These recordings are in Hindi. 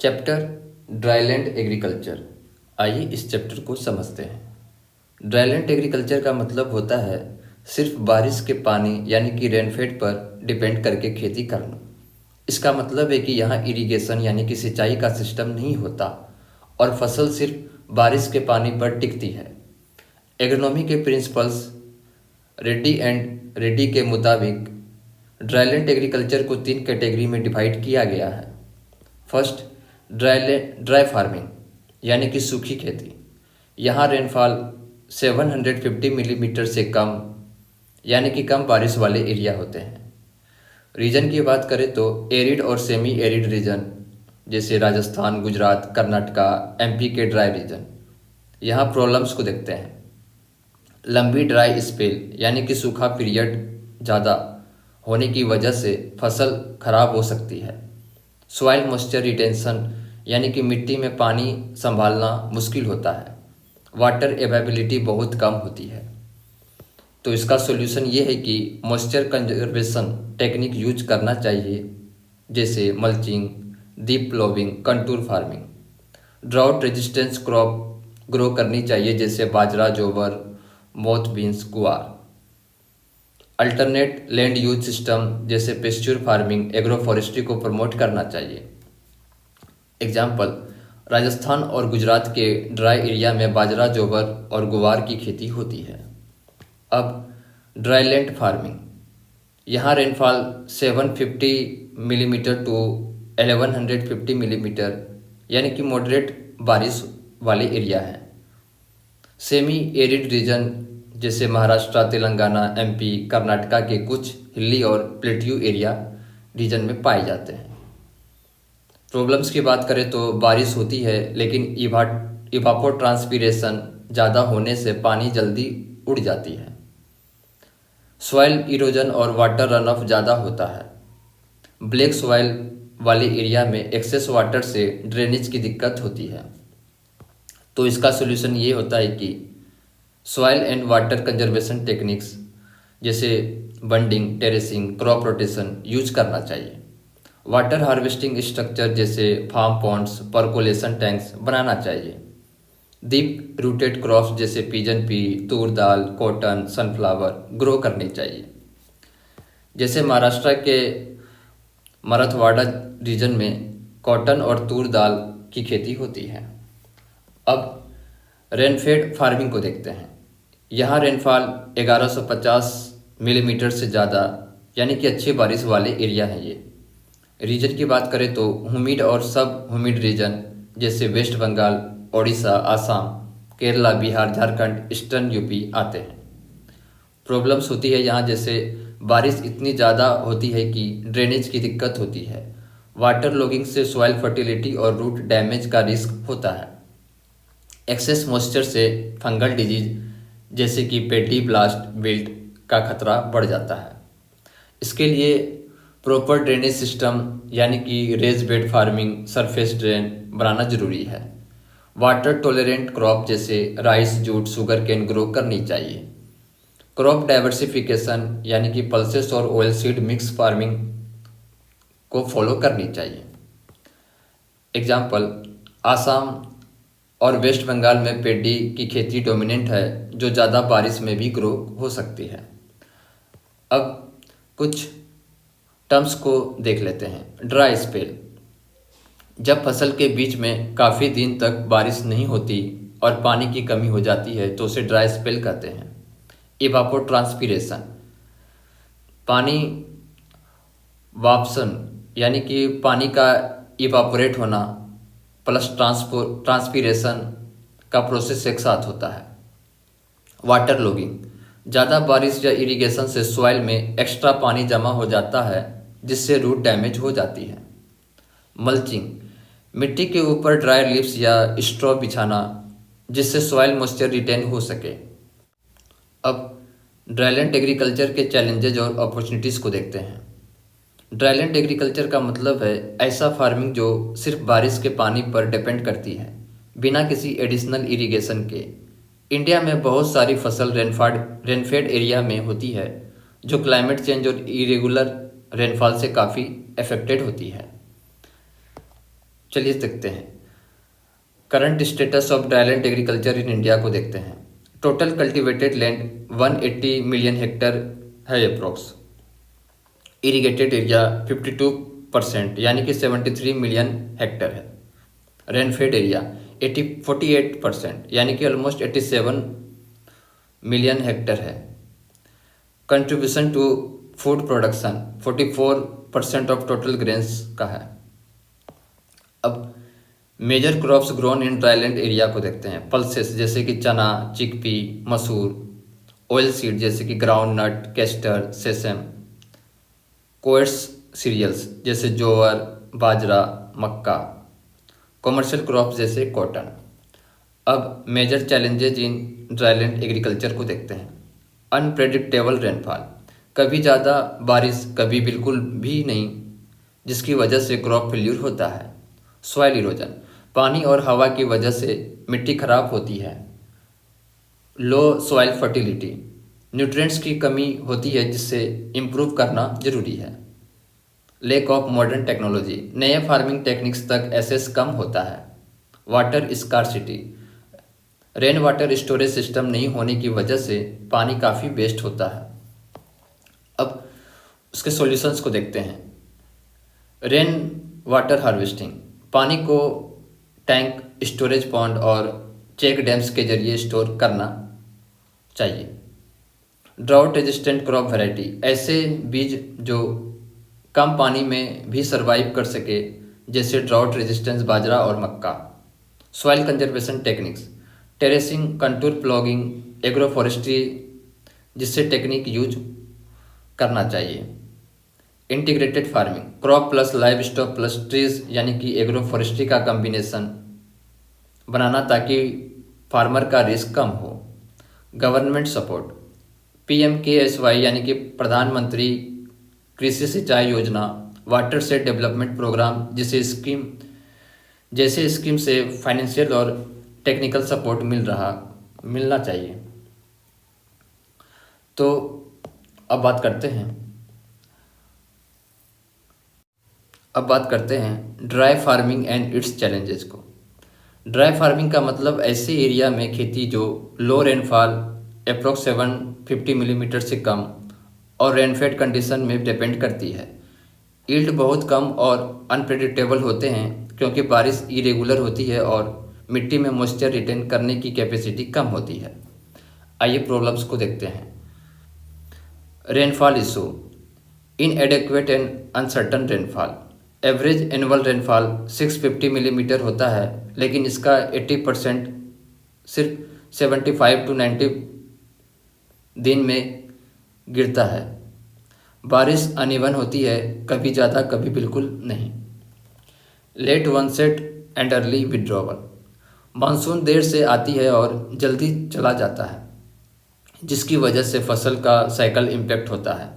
Chapter dryland agriculture. आइए इस चैप्टर को समझते हैं। ड्राईलैंड एग्रीकल्चर का मतलब होता है सिर्फ बारिश के पानी यानी कि रेनफेड पर डिपेंड करके खेती करना। इसका मतलब है कि यहाँ इरिगेशन यानी कि सिंचाई का सिस्टम नहीं होता और फसल सिर्फ बारिश के पानी पर टिकती है। एग्रोनॉमी के प्रिंसिपल्स रेड्डी एंड रेड्डी के मुताबिक ड्राईलैंड एग्रीकल्चर को 3 कैटेगरी में डिवाइड किया गया है। फर्स्ट, ड्राई फार्मिंग यानी कि सूखी खेती। यहाँ रेनफॉल 750 मिलीमीटर से कम यानी कि कम बारिश वाले एरिया होते हैं। रीजन की बात करें तो एरिड और सेमी एरिड रीजन जैसे राजस्थान, गुजरात, कर्नाटका, एमपी के ड्राई रीजन। यहाँ प्रॉब्लम्स को देखते हैं। लंबी ड्राई स्पेल यानी कि सूखा पीरियड ज़्यादा होने की वजह से फसल खराब हो सकती है। सॉइल मॉइस्चर रिटेंशन यानी कि मिट्टी में पानी संभालना मुश्किल होता है। वाटर अवेलेबिलिटी बहुत कम होती है। तो इसका सॉल्यूशन ये है कि मॉइस्चर कंजर्वेशन टेक्निक यूज करना चाहिए, जैसे mulching, deep ploughing, contour farming. Drought resistance crop grow करनी चाहिए, जैसे bajra, jowar, moth beans, guar. Alternate land use system जैसे पेस्चर फार्मिंग, एग्रो फॉरेस्ट्री को प्रमोट करना चाहिए। एग्जाम्पल, राजस्थान और गुजरात के ड्राई एरिया में बाजरा, जोवर और गुवार की खेती होती है। अब ड्राईलैंड फार्मिंग, यहाँ रेनफॉल 750 मिलीमीटर टू 1150 मिलीमीटर यानी कि मॉडरेट बारिश वाले एरिया हैं। सेमी एरिड रीजन जैसे महाराष्ट्र, तेलंगाना, एमपी, कर्नाटका के कुछ हिली और प्लेट्यू एरिया रीजन में पाए जाते हैं। प्रॉब्लम्स की बात करें तो बारिश होती है लेकिन इवापो ट्रांसपीरेशन ज़्यादा होने से पानी जल्दी उड़ जाती है। सॉइल इरोजन और वाटर रन ऑफ ज़्यादा होता है। ब्लैक सॉइल वाले एरिया में एक्सेस वाटर से ड्रेनेज की दिक्कत होती है। तो इसका सॉल्यूशन ये होता है कि soil and water conservation techniques जैसे bunding, terracing, crop rotation use करना चाहिए। वाटर हार्वेस्टिंग स्ट्रक्चर जैसे फार्म पॉन्ड्स, पर्कोलेशन टैंक्स बनाना चाहिए। डीप रूटेड क्रॉप्स जैसे pigeon pea, toor dal, cotton, sunflower grow करनी चाहिए। जैसे महाराष्ट्र के मराठवाड़ा रीजन में कॉटन और तूर दाल की खेती होती है। अब रेनफेड फार्मिंग को देखते हैं। यहाँ रेनफॉल 1150 मिलीमीटर से ज़्यादा यानी कि अच्छी बारिश वाले एरिया हैं ये। रीजन की बात करें तो ह्यूमिड और सब ह्यूमिड रीजन जैसे West Bengal, Odisha, Assam, Kerala, Bihar, Jharkhand, eastern UP आते हैं। प्रॉब्लम्स होती है यहाँ, जैसे बारिश इतनी ज़्यादा होती है कि ड्रेनेज की दिक्कत होती है। वाटर लॉगिंग से सॉइल फर्टिलिटी और रूट डैमेज का रिस्क होता है। एक्सेस मॉइस्चर से फंगल डिजीज जैसे कि पेडी ब्लास्ट विल्ट का खतरा बढ़ जाता है। इसके लिए प्रॉपर ड्रेनेज सिस्टम यानी कि raised bed farming, surface drain बनाना जरूरी है। वाटर टॉलरेंट क्रॉप जैसे rice, jute, sugar cane grow करनी चाहिए। क्रॉप डाइवर्सिफिकेशन यानी कि पल्सेस और ऑयल सीड मिक्स फार्मिंग को फॉलो करनी चाहिए। एग्जाम्पल, आसाम और वेस्ट बंगाल में पेडी की खेती डोमिनेंट है, जो ज़्यादा बारिश में भी ग्रो हो सकती है। अब कुछ टर्म्स को देख लेते हैं। ड्राई स्पेल, जब फसल के बीच में काफ़ी दिन तक बारिश नहीं होती और पानी की कमी हो जाती है तो उसे ड्राई स्पेल कहते हैं। इवापो ट्रांसपीरेशन, पानी वापसन यानी कि पानी का इवापोरेट होना प्लस ट्रांसपीरेशन का प्रोसेस एक साथ होता है। वाटर लॉगिंग, ज़्यादा बारिश या इरिगेशन से सॉइल में एक्स्ट्रा पानी जमा हो जाता है जिससे रूट डैमेज हो जाती है। मल्चिंग, मिट्टी के ऊपर ड्राई लीव्स या स्ट्रॉ बिछाना जिससे सॉइल मॉइस्चर रिटेन हो सके। अब ड्राईलैंड एग्रीकल्चर के चैलेंजेज और अपॉर्चुनिटीज़ को देखते हैं। ड्राईलैंड एग्रीकल्चर का मतलब है ऐसा फार्मिंग जो सिर्फ बारिश के पानी पर डिपेंड करती है, बिना किसी एडिशनल इरिगेशन के। इंडिया में बहुत सारी फसल रेनफेड एरिया में होती है, जो क्लाइमेट चेंज और इरेगुलर रेनफॉल से काफ़ी अफेक्टेड होती है। चलिए देखते हैं current status of dryland agriculture in India को देखते हैं। Total cultivated land 180 million hectare है अप्रोक्स। इरिगेटेड एरिया 52% यानी कि 73 मिलियन हेक्टर है। रेनफेड एरिया 48% यानी कि ऑलमोस्ट 87 मिलियन हेक्टर है। Contribution to food production 44% of total grains का है। अब major crops grown in dryland area को देखते हैं। पल्सेस जैसे कि चना, चिकपी, मसूर। ऑयल सीड जैसे कि groundnut, castor, sesame. Coarse cereals जैसे जोअर, बाजरा, मक्का। कॉमर्शियल क्रॉप्स जैसे कॉटन। अब major challenges in dryland agriculture को देखते हैं। अनप्रेडिक्टेबल रेनफॉल, कभी ज़्यादा बारिश कभी बिल्कुल भी नहीं, जिसकी वजह से क्रॉप फेल्यूर होता है। सॉइल इरोजन, पानी और हवा की वजह से मिट्टी खराब होती है। लो सॉइल फर्टिलिटी, न्यूट्रिएंट्स की कमी होती है जिससे इम्प्रूव करना जरूरी है। लैक ऑफ मॉडर्न टेक्नोलॉजी, नए फार्मिंग टेक्निक्स तक एक्सेस कम होता है। Water scarcity, rain water storage system नहीं होने की वजह से पानी काफ़ी वेस्ट होता है। अब उसके सॉल्यूशंस को देखते हैं। रेन वाटर हार्वेस्टिंग, पानी को टैंक, स्टोरेज पॉन्ड और चेक डैम्स के जरिए स्टोर करना चाहिए। ड्राउट रेजिस्टेंट क्रॉप वैरायटी, ऐसे बीज जो कम पानी में भी सरवाइव कर सके, जैसे ड्राउट रेजिस्टेंस बाजरा और मक्का। Soil conservation techniques, terracing, contour ploughing, agroforestry जिससे टेक्निक यूज करना चाहिए। Integrated farming, crop plus livestock plus trees यानी कि एग्रो फॉरेस्ट्री का कम्बिनेशन बनाना ताकि फार्मर का रिस्क कम हो। गवर्नमेंट सपोर्ट, PMKSY यानी कि प्रधानमंत्री कृषि सिंचाई योजना, वाटर सेट डेवलपमेंट प्रोग्राम जैसे स्कीम से फाइनेंशियल और टेक्निकल सपोर्ट मिलना चाहिए। तो अब बात करते हैं dry farming and it's challenges को। ड्राई फार्मिंग का मतलब ऐसे एरिया में खेती जो लो रेनफॉल अप्रोक्स 750 मिलीमीटर से कम और रेनफेड कंडीशन में डिपेंड करती है। यील्ड बहुत कम और अनप्रेडिक्टेबल होते हैं क्योंकि बारिश इरेगुलर होती है और मिट्टी में मॉइस्चर रिटेन करने की कैपेसिटी कम होती है। आइए प्रॉब्लम्स को देखते हैं। Rainfall issue, inadequate and uncertain rainfall. Average annual rainfall 650 millimetre होता है, लेकिन इसका 80% सिर्फ 75 to 90 दिन में गिरता है। बारिश अनइवन होती है, कभी ज़्यादा कभी बिल्कुल नहीं। Late onset and early withdrawal, monsoon देर से आती है और जल्दी चला जाता है, जिसकी वजह से फसल का साइकिल इम्पैक्ट होता है।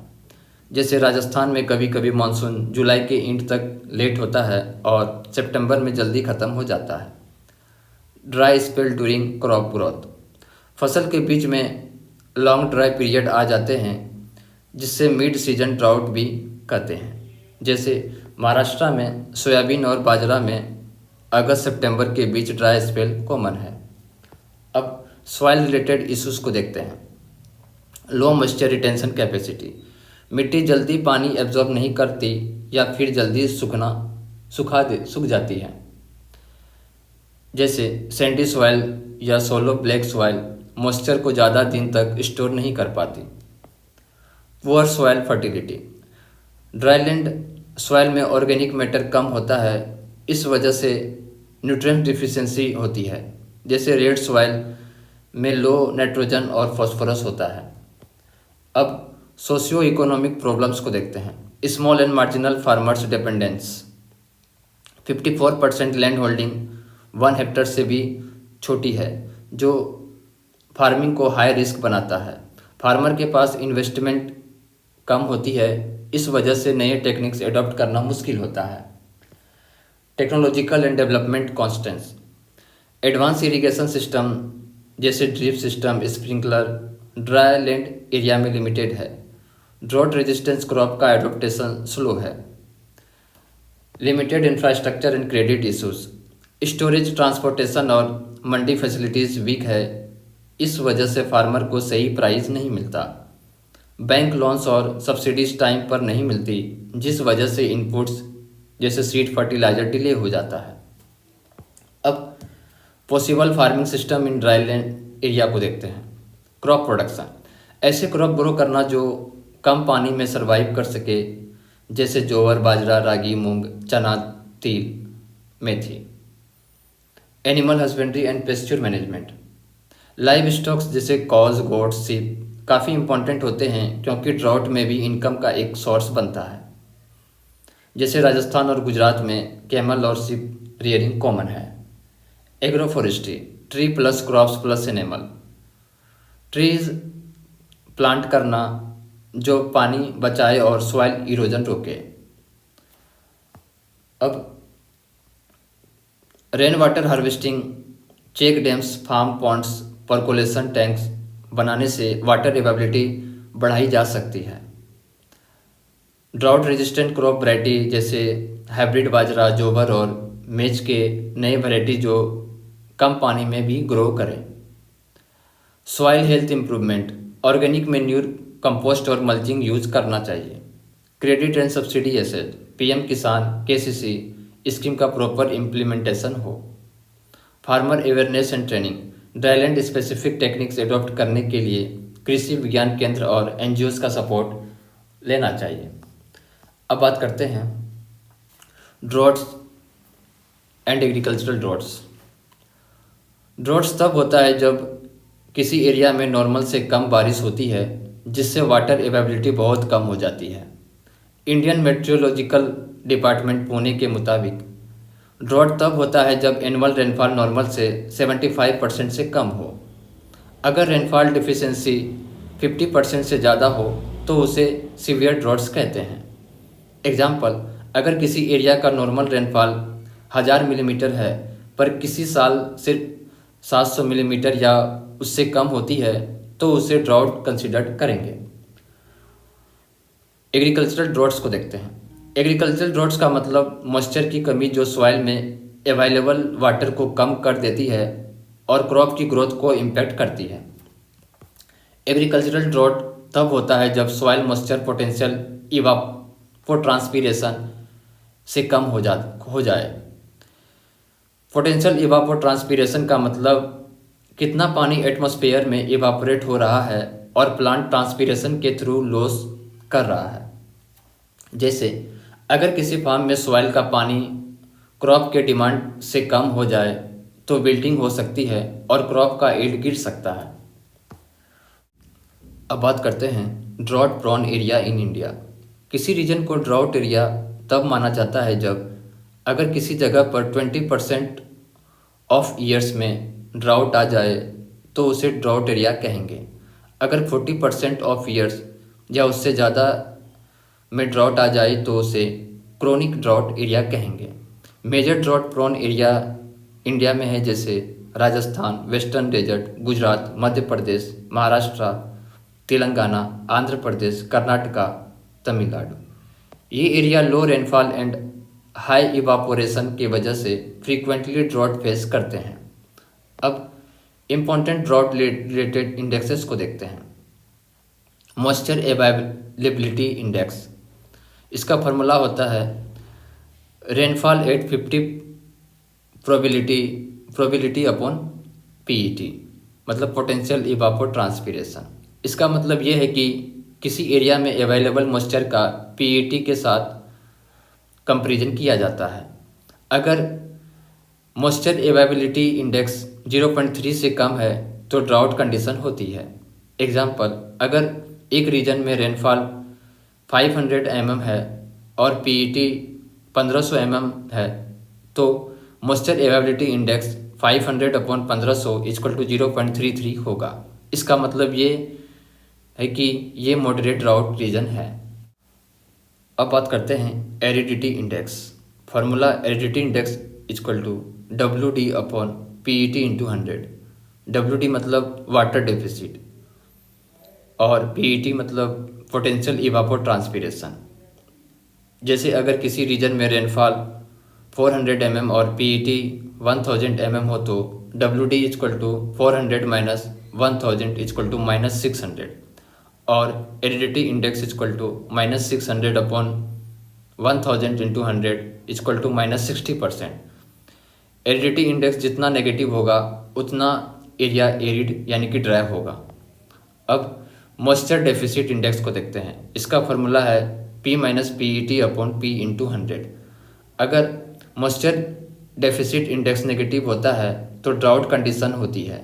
जैसे राजस्थान में कभी कभी मानसून जुलाई के एंड तक लेट होता है और सितंबर में जल्दी ख़त्म हो जाता है। Dry spell during crop growth, फसल के बीच में लॉन्ग ड्राई पीरियड आ जाते हैं, जिससे मिड सीजन ड्राउट भी कहते हैं। जैसे महाराष्ट्र में सोयाबीन और बाजरा में अगस्त सितंबर के बीच ड्राई स्पेल कॉमन है। अब सॉइल रिलेटेड इश्यूज को देखते हैं। लो मॉइस्चर रिटेंशन कैपेसिटी, मिट्टी जल्दी पानी एब्जॉर्ब नहीं करती या फिर जल्दी सूख जाती है। जैसे सैंडी सॉइल या सोलो ब्लैक सॉइल मॉइस्चर को ज़्यादा दिन तक स्टोर नहीं कर पाती। Poor soil fertility, dryland soil में ऑर्गेनिक मैटर कम होता है, इस वजह से न्यूट्रिएंट डिफिशियंसी होती है। जैसे रेड सॉइल में लो नाइट्रोजन और फास्फोरस होता है। अब सोशियो इकोनॉमिक प्रॉब्लम्स को देखते हैं। Small and marginal farmers dependence, 54% land holding 1 Hector से भी छोटी है, जो फार्मिंग को हाई रिस्क बनाता है। फार्मर के पास इन्वेस्टमेंट कम होती है, इस वजह से नए टेक्निक्स एडॉप्ट करना मुश्किल होता है। Technological and development constants, advance irrigation system जैसे drip system, sprinkler dry land area में लिमिटेड है। ड्रॉट रेजिस्टेंस क्रॉप का एडोप्टेशन स्लो है। Limited infrastructure and credit issues, storage, transportation और मंडी फैसिलिटीज़ वीक है, इस वजह से फार्मर को सही प्राइस नहीं मिलता। बैंक लोन्स और सब्सिडीज टाइम पर नहीं मिलती, जिस वजह से इनपुट्स जैसे सीड, फर्टिलाइजर डिले हो जाता है। अब possible farming system in dryland area को देखते हैं। क्रॉप प्रोडक्शन, ऐसे क्रॉप ग्रो करना जो कम पानी में सरवाइव कर सके, जैसे जोवर, बाजरा, रागी, moong, chana, til, methi. Animal husbandry and pasture management, livestocks जैसे कॉज, गोट, सीप काफ़ी इंपॉर्टेंट होते हैं क्योंकि ड्राउट में भी इनकम का एक सोर्स बनता है। जैसे राजस्थान और गुजरात में कैमल और सीप रियरिंग कॉमन है। Agro forestry, tree plus crops plus animal, trees plant करना जो पानी बचाए और सॉइल इरोजन रोके। अब rain water harvesting, check dams, farm ponds, percolation tanks बनाने से वाटर एवेबिलिटी बढ़ाई जा सकती है। ड्राउट रेजिस्टेंट क्रॉप वैरायटी जैसे हाइब्रिड बाजरा, जोवर और मेज के नए वैरायटी जो कम पानी में भी ग्रो करें। Soil health improvement, organic manure, compost और मल्चिंग यूज करना चाहिए। Credit and subsidy asset, PM किसान, केसीसी स्कीम का प्रॉपर इम्प्लीमेंटेशन हो। Farmer awareness and training, dryland specific techniques adopt करने के लिए कृषि विज्ञान केंद्र और एनजीओज का सपोर्ट लेना चाहिए। अब बात करते हैं droughts and agricultural droughts. Droughts तब होता है जब किसी एरिया में नॉर्मल से कम बारिश होती है, जिससे वाटर अवेलेबिलिटी बहुत कम हो जाती है। इंडियन मेट्रोलॉजिकल डिपार्टमेंट पुणे के मुताबिक ड्रॉट तब होता है जब एनुअल रेनफॉल नॉर्मल से 75% से कम हो। अगर रेनफॉल डिफिशिएंसी 50% से ज़्यादा हो तो उसे सीवियर ड्रॉट्स कहते हैं। एग्जाम्पल, अगर किसी एरिया का नॉर्मल रेनफॉल 1000 मिलीमीटर है पर किसी साल सिर्फ 700 मिलीमीटर या उससे कम होती है तो उसे ड्राउट कंसिडर करेंगे। एग्रीकल्चरल ड्रॉट्स को देखते हैं। एग्रीकल्चरल ड्रॉट्स का मतलब मॉइस्चर की कमी जो सॉइल में अवेलेबल वाटर को कम कर देती है और क्रॉप की ग्रोथ को इम्पैक्ट करती है। एग्रीकल्चरल ड्रॉट तब होता है जब सॉइल मॉइस्चर पोटेंशियल इवापोट्रांसपीरेशन से कम हो जाए। पोटेंशियल इवापोट्रांसपीरेशन का मतलब कितना पानी एटमॉस्फेयर में इवापोरेट हो रहा है और प्लांट ट्रांसपीरेशन के थ्रू लॉस कर रहा है। जैसे अगर किसी फार्म में सॉइल का पानी क्रॉप के डिमांड से कम हो जाए तो विल्टिंग हो सकती है और क्रॉप का यील्ड गिर सकता है। अब बात करते हैं drought prone area in India. किसी रीजन को ड्राउट एरिया तब माना जाता है जब अगर किसी जगह पर 20% ऑफ ईयर्स में ड्राउट आ जाए तो उसे ड्राउट एरिया कहेंगे। अगर 40% ऑफ ईयर्स या उससे ज़्यादा में ड्राउट आ जाए तो उसे क्रोनिक ड्राउट एरिया कहेंगे। Major drought prone area India में है जैसे राजस्थान, वेस्टर्न डेजर्ट, गुजरात, मध्य प्रदेश, महाराष्ट्र, तेलंगाना, आंध्र प्रदेश, कर्नाटका, तमिलनाडु। ये area low rainfall and high evaporation की वजह से फ्रीक्वेंटली ड्राउट फेस करते हैं। अब इम्पॉर्टेंट ड्राउट रिलेटेड इंडेक्सेस को देखते हैं। मॉइस्चर अवेलेबिलिटी इंडेक्स, इसका फॉर्मूला होता है rainfall at 50 probability upon PET, मतलब पोटेंशियल इवापोट्रांसपीरेशन। इसका मतलब ये है कि किसी एरिया में अवेलेबल मॉइस्चर का पीईटी के साथ कंपैरिजन किया जाता है। अगर मॉइस्चर अवेलेबिलिटी इंडेक्स 0.3 से कम है तो ड्राउट कंडीशन होती है। एग्जाम्पल, अगर एक रीजन में रेनफॉल 500 mm है और पीईटी 1500 mm है तो मॉइस्चर अवेलेबिलिटी इंडेक्स 500/1500 = 0.33 होगा। इसका मतलब ये है कि ये मॉडरेट ड्राउट रीजन है। अब बात करते हैं aridity index. Formula aridity index WD/PET × 100। WD मतलब वाटर डेफिसिट और PET मतलब पोटेंशियल इवापोट्रांसपीरेशन। जैसे अगर किसी रीजन में रेनफॉल 400 mm और पीईटी 1000 mm हो तो WD equal to 400 minus 1000 equal to -600 और aridity index equal to -600 upon 1000 into 100 equal to -60%। Aridity index जितना नेगेटिव होगा उतना एरिया एरिड यानी कि ड्राई होगा। अब मॉइस्चर डेफिसिट इंडेक्स को देखते हैं। इसका फॉर्मूला है P minus PET upon P into 100। अगर मॉइस्चर डेफिसिट इंडेक्स नेगेटिव होता है तो ड्राउट कंडीशन होती है।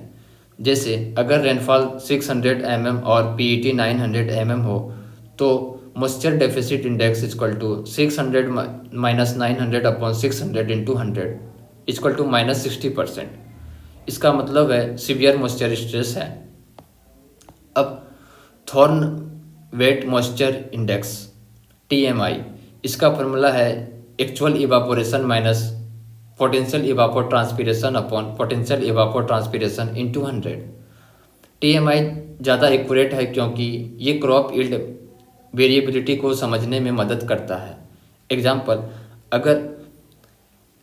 जैसे अगर रेनफॉल 600 mm और पीईटी 900 mm हो तो moisture deficit index equal to 600 minus 900 upon 600 into 100 equal to -60%। इसका मतलब है सीवियर मॉइस्चर स्ट्रेस है। अब Thornthwaite moisture index TMI, इसका फॉर्मूला है actual evaporation minus potential evapotranspiration upon potential evapotranspiration into 100। TMI ज़्यादा एक्यूरेट है क्योंकि ये क्रॉप यील्ड वेरिएबिलिटी को समझने में मदद करता है। एग्जाम्पल, अगर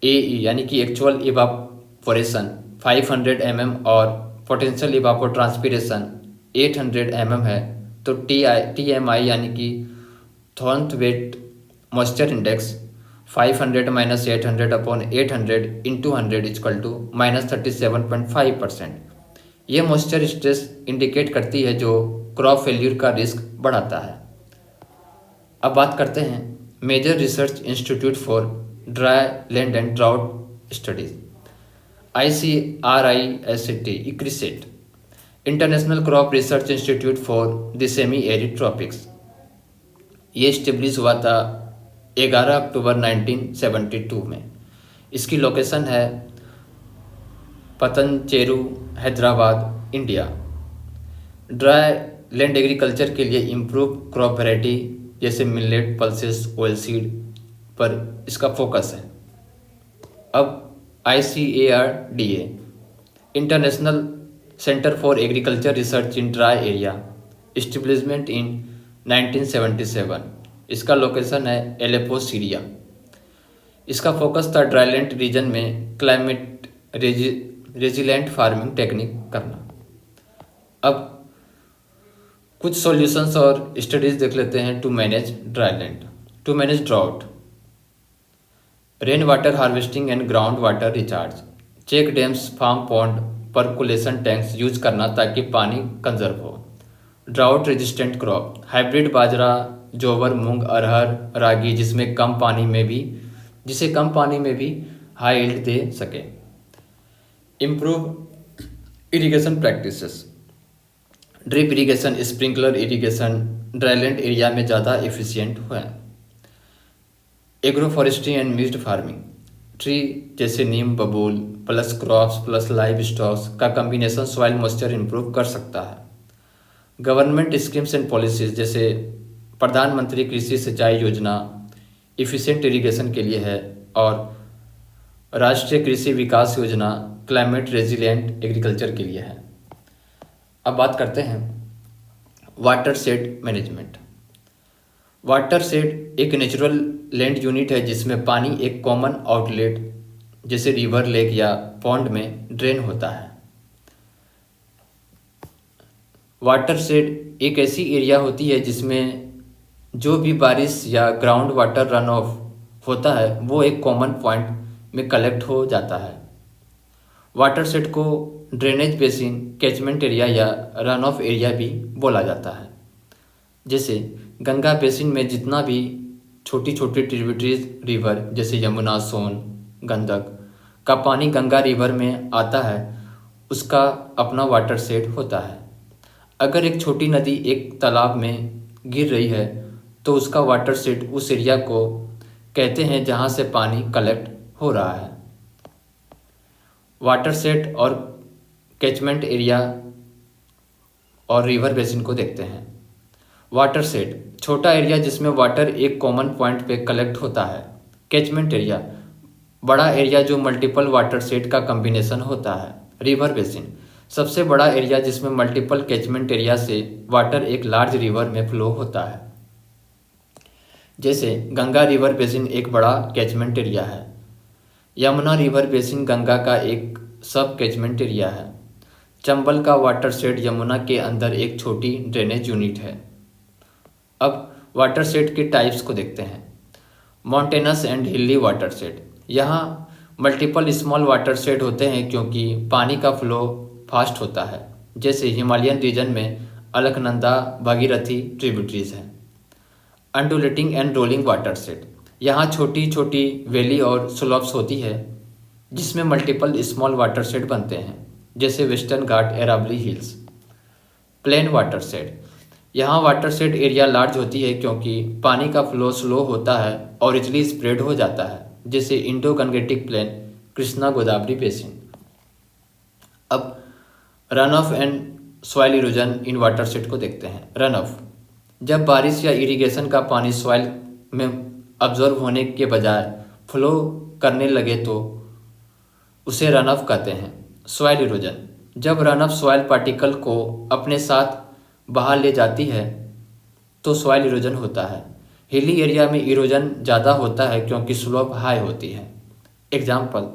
AE यानी कि एक्चुअल इवापोरेशन 500 mm और पोटेंशियल इवापोट्रांसपिरेशन 800 mm है तो TMI यानी कि Thornthwaite moisture index 500 minus 800 upon 800 into 100 equal to -37.5%। ये मॉइस्चर स्ट्रेस इंडिकेट करती है जो क्रॉप फेल्यूर का रिस्क बढ़ाता है। अब बात करते हैं major research institute for dry land and drought studies ICRISAT international crop research institute for the semi arid tropics. ये स्टेब्लिश हुआ था 11 अक्टूबर 1972 में। इसकी लोकेशन है Patancheru, Hyderabad, India. Dry land agriculture के लिए इम्प्रूव क्रॉप वैरायटी जैसे मिलेट, पल्सेस, ऑयलसीड पर इसका फोकस है। अब ICARDA international centre for agriculture research in dry area, establishment in 1977। इसका लोकेशन है एलेपो, सीरिया। इसका फोकस था ड्राईलैंड रीजन में क्लाइमेट रेजिलेंट फार्मिंग टेक्निक करना। अब कुछ सॉल्यूशंस और स्टडीज देख लेते हैं to manage dryland. To manage drought, rain water harvesting and ground water recharge, check dams, farm pond, percolation tanks use करना ताकि पानी कंजर्व हो। Drought resistant crop, hybrid bajra, jowar, moong, अरहर, रागी जिसे कम पानी में भी हाई यील्ड दे सके। Improve irrigation practices, drip irrigation, sprinkler irrigation dryland area में ज़्यादा एफिशिएंट हुआ है। Agro forestry and mixed farming, tree जैसे नीम, बबूल plus crops plus live stocks का कम्बिनेशन सॉइल मॉइस्चर इंप्रूव कर सकता है। गवर्नमेंट स्कीम्स एंड पॉलिसीज जैसे प्रधानमंत्री कृषि सिंचाई योजना इफिशिएंट इरिगेशन के लिए है और राष्ट्रीय कृषि विकास योजना क्लाइमेट रेजिलिएंट एग्रीकल्चर के लिए है। अब बात करते हैं water shed management. Water shade एक नेचुरल लैंड यूनिट है जिसमें पानी एक कॉमन आउटलेट जैसे रिवर, लेक या पॉन्ड में ड्रेन होता है। वाटर शेड एक ऐसी एरिया होती है जिसमें जो भी बारिश या ग्राउंड वाटर रन ऑफ होता है वो एक कॉमन पॉइंट में कलेक्ट हो जाता है। वाटर शेड को ड्रेनेज बेसिन, कैचमेंट एरिया या रन ऑफ एरिया भी बोला जाता है। जैसे गंगा बेसिन में जितना भी छोटी छोटी ट्रिब्यूटरीज रिवर जैसे यमुना, सोन, गंडक का पानी गंगा रिवर में आता है उसका अपना वाटर शेड होता है। अगर एक छोटी नदी एक तालाब में गिर रही है तो उसका वाटर शेड उस एरिया को कहते हैं जहाँ से पानी कलेक्ट हो रहा है। वाटर शेड और कैचमेंट एरिया और रिवर बेसिन को देखते हैं। वाटर शेड छोटा एरिया जिसमें वाटर एक कॉमन पॉइंट पे कलेक्ट होता है। कैचमेंट एरिया बड़ा एरिया जो मल्टीपल वाटर शेड का कॉम्बिनेशन होता है। रिवर बेसिन सबसे बड़ा एरिया जिसमें मल्टीपल कैचमेंट एरिया से वाटर एक लार्ज रिवर में फ्लो होता है। जैसे गंगा रिवर बेसिन एक बड़ा कैचमेंट एरिया है। यमुना रिवर बेसिन गंगा का एक सब कैचमेंट एरिया है। चंबल का वाटरशेड यमुना के अंदर एक छोटी ड्रेनेज यूनिट है। अब वाटरशेड के टाइप्स को देखते हैं। माउंटेनस एंड हिली वाटरशेड। यहाँ मल्टीपल स्मॉल वाटरशेड होते हैं क्योंकि पानी का फ्लो फास्ट होता है। जैसे हिमालयन रीजन में अलकनंदा भागीरथी ट्रिब्यूटरीज हैं। Undulating and rolling watershed. यहाँ छोटी छोटी वैली और स्लोप्स होती है जिसमें मल्टीपल स्मॉल वाटरशेड बनते हैं, जैसे western Ghat Aravalli hills. Plain watershed. यहाँ वाटरशेड एरिया लार्ज होती है क्योंकि पानी का फ्लो स्लो होता है और इजली स्प्रेड हो जाता है, जैसे Indo Gangetic plain, Krishna Godavari basin. अब run off and soil erosion in watershed को देखते हैं। रन ऑफ, जब बारिश या इरिगेशन का पानी सॉइल में अब्जॉर्ब होने के बजाय फ्लो करने लगे तो उसे रन ऑफ कहते हैं। सॉइल इरोजन, जब रन ऑफ सॉइल पार्टिकल को अपने साथ बहा ले जाती है तो सॉइल इरोजन होता है। हिली एरिया में इरोजन ज़्यादा होता है क्योंकि स्लोप हाई होती है। एग्जाम्पल,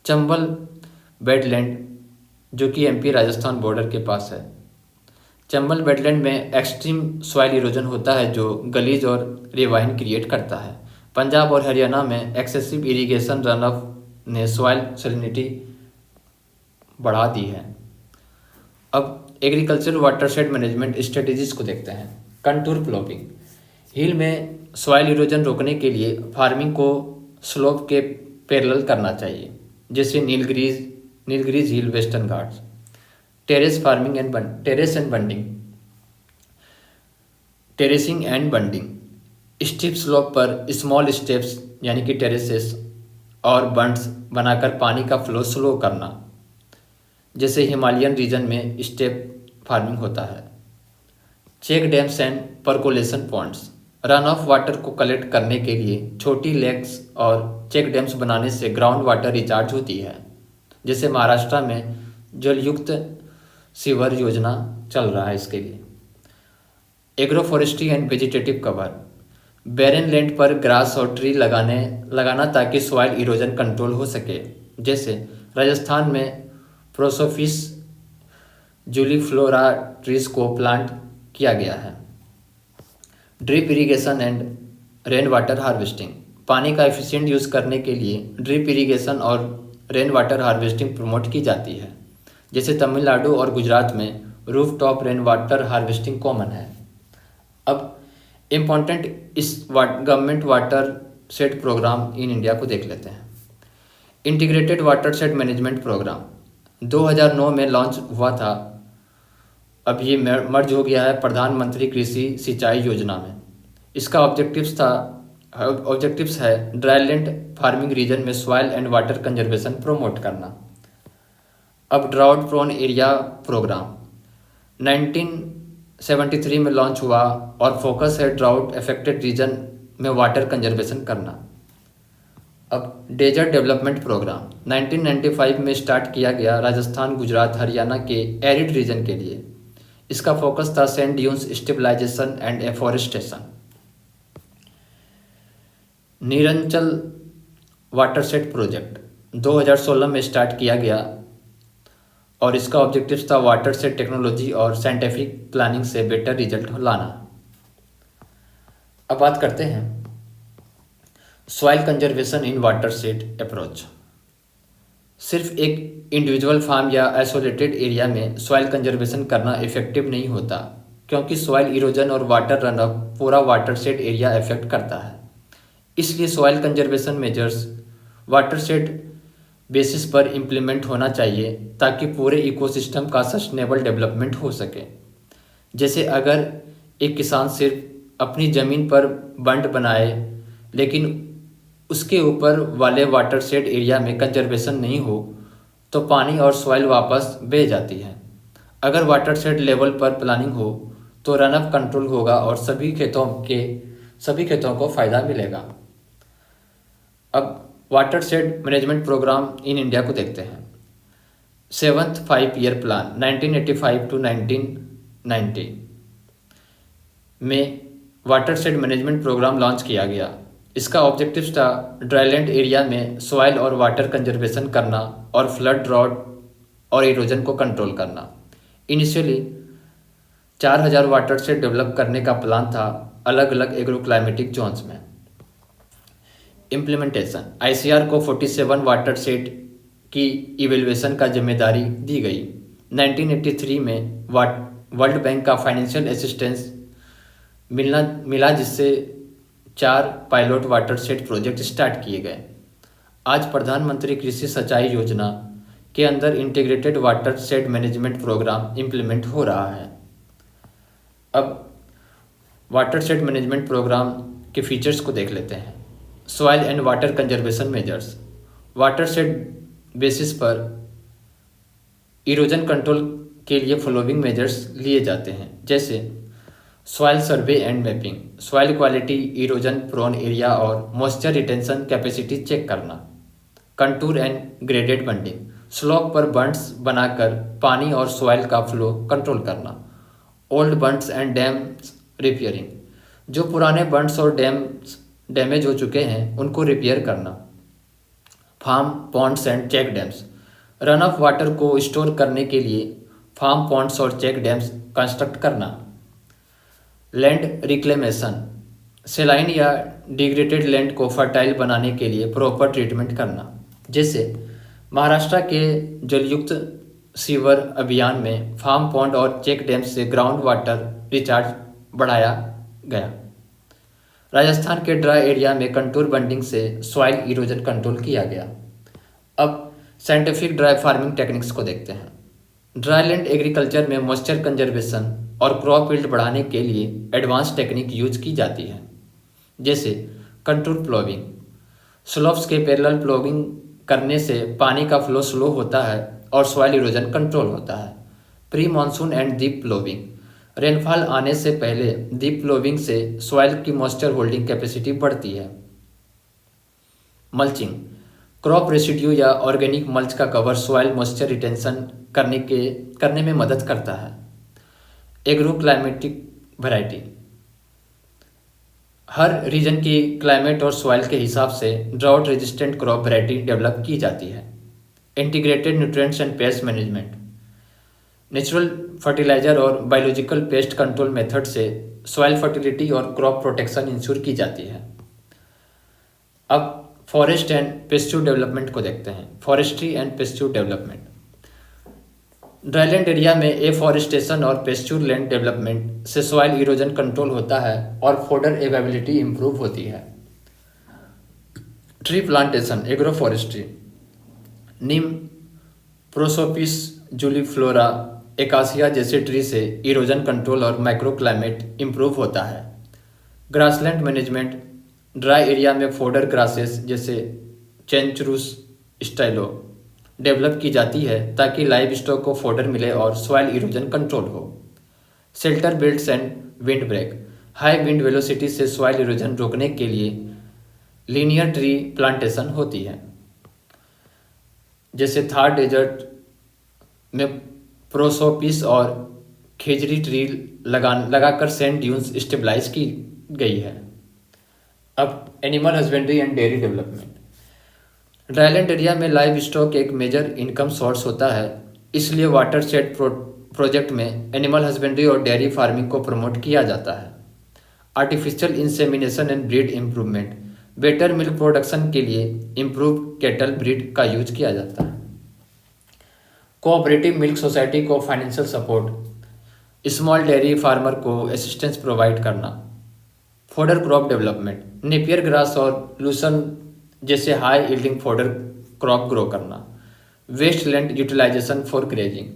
चंबल वेटलैंड जो कि एमपी राजस्थान बॉर्डर के पास है। चंबल वेटलैंड में एक्सट्रीम सॉइल इरोजन होता है जो गलीज और रिवाइन क्रिएट करता है। पंजाब और हरियाणा में एक्सेसिव इरिगेशन रन ऑफ ने सॉइल सैलिनिटी बढ़ा दी है। अब एग्रीकल्चरल वाटरशेड मैनेजमेंट स्ट्रेटजीज को देखते हैं। कंटूर प्लॉपिंग, हिल में सॉइल इरोजन रोकने के लिए फार्मिंग को स्लोप के पैरेलल करना चाहिए, जैसे Nilgiris hill, western Ghats. Terrace farming and terracing and bunding, steep slope पर स्मॉल स्टेप्स यानी कि टेरेसेस और बंड्स बनाकर पानी का फ्लो स्लो करना, जैसे हिमालयन रीजन में स्टेप फार्मिंग होता है। Check dams and percolation ponds, run off water को कलेक्ट करने के लिए छोटी लेक्स और चेक डैम्स बनाने से ग्राउंड वाटर रिचार्ज होती है, जैसे महाराष्ट्र में जलयुक्त सीवर योजना चल रहा है इसके लिए। Agro forestry and vegetative cover, barren land पर ग्रास और ट्री लगाना ताकि सॉइल इरोजन कंट्रोल हो सके, जैसे राजस्थान में प्रोसोफिस जूलीफ्लोरा ट्रीज को प्लांट किया गया है। Drip irrigation and rain water harvesting, पानी का एफिशिएंट यूज़ करने के लिए ड्रिप इरिगेशन और रेन वाटर हार्वेस्टिंग प्रमोट की जाती है, जैसे तमिलनाडु और गुजरात में roof top rain water harvesting common है। अब इम्पॉर्टेंट इस government water shed program in India को देख लेते हैं। Integrated water shed management program 2009 में लॉन्च हुआ था। अब ये मर्ज हो गया है प्रधानमंत्री कृषि सिंचाई योजना में। इसका ऑब्जेक्टिव्स है ड्राईलैंड फार्मिंग रीजन में soil and water conservation promote करना। अब ड्राउट प्रोन एरिया प्रोग्राम 1973 में लॉन्च हुआ और फोकस है ड्राउट अफेक्टेड रीजन में वाटर कंजर्वेशन करना। अब डेजर्ट डेवलपमेंट प्रोग्राम 1995 में स्टार्ट किया गया राजस्थान, गुजरात, हरियाणा के एरिड रीजन के लिए। इसका फोकस था sand dunes stabilization and afforestation. Neeranchal watershed project 2016 में स्टार्ट किया गया और इसका ऑब्जेक्टिव था वाटरशेड टेक्नोलॉजी और साइंटिफिक प्लानिंग से बेटर रिजल्ट लाना। अब बात करते हैं soil conservation in watershed approach. सिर्फ एक इंडिविजुअल फार्म या आइसोलेटेड एरिया में सॉइल कंजर्वेशन करना इफेक्टिव नहीं होता, क्योंकि सॉइल इरोजन और वाटर रन ऑफ पूरा वाटरशेड एरिया इफेक्ट करता है। इसलिए soil conservation measures watershed basis पर इम्प्लीमेंट होना चाहिए ताकि पूरे इकोसिस्टम का सस्टेनेबल डेवलपमेंट हो सके। जैसे अगर एक किसान सिर्फ अपनी ज़मीन पर बंड बनाए लेकिन उसके ऊपर वाले वाटरशेड एरिया में कंजर्वेशन नहीं हो तो पानी और सॉइल वापस बह जाती है। अगर वाटरशेड लेवल पर प्लानिंग हो तो रन ऑफ कंट्रोल होगा और सभी खेतों को फ़ायदा मिलेगा। अब watershed management program in India को देखते हैं। 7th 5-year प्लान 1985 to 1990 में water shed management program launch किया गया। इसका ऑब्जेक्टिव था ड्राईलैंड एरिया में सॉइल और वाटर कंजर्वेशन करना और फ्लड, ड्रॉट और इरोजन को कंट्रोल करना। इनिशियली 4000 वाटर शेड डेवलप करने का प्लान था अलग अलग एग्रो क्लाइमेटिक जोन्स में। इम्प्लीमेंटेशन, आईसीआर को 47 वाटर शेड की इवेल्युएशन का जिम्मेदारी दी गई। 1983 में वर्ल्ड बैंक का फाइनेंशियल असिस्टेंस मिला जिससे 4 pilot water shed project start किए गए। आज प्रधानमंत्री कृषि सिंचाई योजना के अंदर integrated water shed management program implement हो रहा है। अब वाटर शेड मैनेजमेंट प्रोग्राम के फीचर्स को देख लेते हैं। Soil and water conservation measures, water shed basis पर इरोजन कंट्रोल के लिए फॉलोइंग मेजर्स लिए जाते हैं, जैसे soil survey and mapping, soil quality, erosion prone area और मॉइस्चर रिटेंशन कैपेसिटी चेक करना। Contour and graded bunding, slope पर बंड्स बनाकर पानी और सॉइल का फ्लो कंट्रोल करना। ओल्ड बंड्स एंड डैम्स रिपेयरिंग, जो पुराने बंड्स और डैम्स डैमेज हो चुके हैं उनको रिपेयर करना। Farm ponds and check dams, run off water को स्टोर करने के लिए फार्म पॉन्ड्स और चेक डैम्स कंस्ट्रक्ट करना। लैंड रिक्लेमेशन, सेलाइन या डिग्रेडेड लैंड को फर्टाइल बनाने के लिए प्रॉपर ट्रीटमेंट करना। जैसे महाराष्ट्र के जलयुक्त सीवर अभियान में फार्म पॉन्ड और चेक डैम से ग्राउंड वाटर रिचार्ज बढ़ाया गया। राजस्थान के ड्राई एरिया में कंटूर बंडिंग से सॉइल इरोजन कंट्रोल किया गया। अब साइंटिफिक ड्राई फार्मिंग टेक्निक्स को देखते हैं। ड्राईलैंड एग्रीकल्चर में मॉइस्चर कंजर्वेशन और क्रॉप यील्ड बढ़ाने के लिए एडवांस टेक्निक यूज की जाती है, जैसे कंटूर प्लोविंग। स्लोप्स के पैरेलल प्लोविंग करने से पानी का फ्लो स्लो होता है और सॉइल इरोजन कंट्रोल होता है। Pre monsoon and deep ploughing, rainfall आने से पहले डीप प्लोविंग से सॉइल की मॉइस्चर होल्डिंग कैपेसिटी बढ़ती है। मल्चिंग, क्रॉप रेसिड्यू या ऑर्गेनिक मल्च का कवर सॉइल मॉइस्चर रिटेंशन करने में मदद करता है। एग्रो क्लाइमेटिक वैरायटी, हर रीजन की क्लाइमेट और सॉइल के हिसाब से drought resistant crop variety develop की जाती है। Integrated nutrients and pest management, natural fertiliser और बायोलॉजिकल पेस्ट कंट्रोल मेथड से सॉइल फर्टिलिटी और क्रॉप प्रोटेक्शन इंश्योर की जाती है। अब फॉरेस्ट एंड पेस्चर डेवलपमेंट को देखते हैं। Forestry and pasture development, dryland area में एफॉरेस्टेशन और पेस्चर लैंड डेवलपमेंट से सॉइल इरोजन कंट्रोल होता है और फोडर अवेलेबिलिटी इंप्रूव होती है। ट्री प्लांटेशन, एग्रो फॉरेस्ट्री, नीम, प्रोसोपिस जूलीफ्लोरा, एकासिया जैसे ट्री से इरोजन कंट्रोल और माइक्रो क्लाइमेट इंप्रूव होता है। ग्रासलैंड मैनेजमेंट, ड्राई एरिया में फोडर ग्रासेस जैसे चेंचरूस स्टाइलो डेवलप की जाती है ताकि लाइव स्टॉक को फोडर मिले और सॉइल इरोजन कंट्रोल हो। Shelter belts and wind break, high wind velocity से सॉइल इरोजन रोकने के लिए लीनियर ट्री प्लांटेशन होती है, जैसे थार डेजर्ट में प्रोसोपिस और खेजरी ट्री लगाकर सैंड ड्यून्स स्टेबलाइज की गई है। अब animal husbandry and dairy development, dryland area में लाइव स्टॉक एक मेजर इनकम सोर्स होता है, इसलिए वाटर शेड प्रोजेक्ट में एनिमल हस्बेंड्री और डेयरी फार्मिंग को प्रमोट किया जाता है। Artificial insemination and breed improvement, better milk production के लिए इम्प्रूव कैटल ब्रीड का यूज किया जाता है। कोऑपरेटिव मिल्क सोसाइटी को financial support, small dairy farmer को असिस्टेंस प्रोवाइड करना। Fodder crop development, Napier grass और लूसन जैसे high yielding fodder crop grow करना। Waste land utilization for grazing,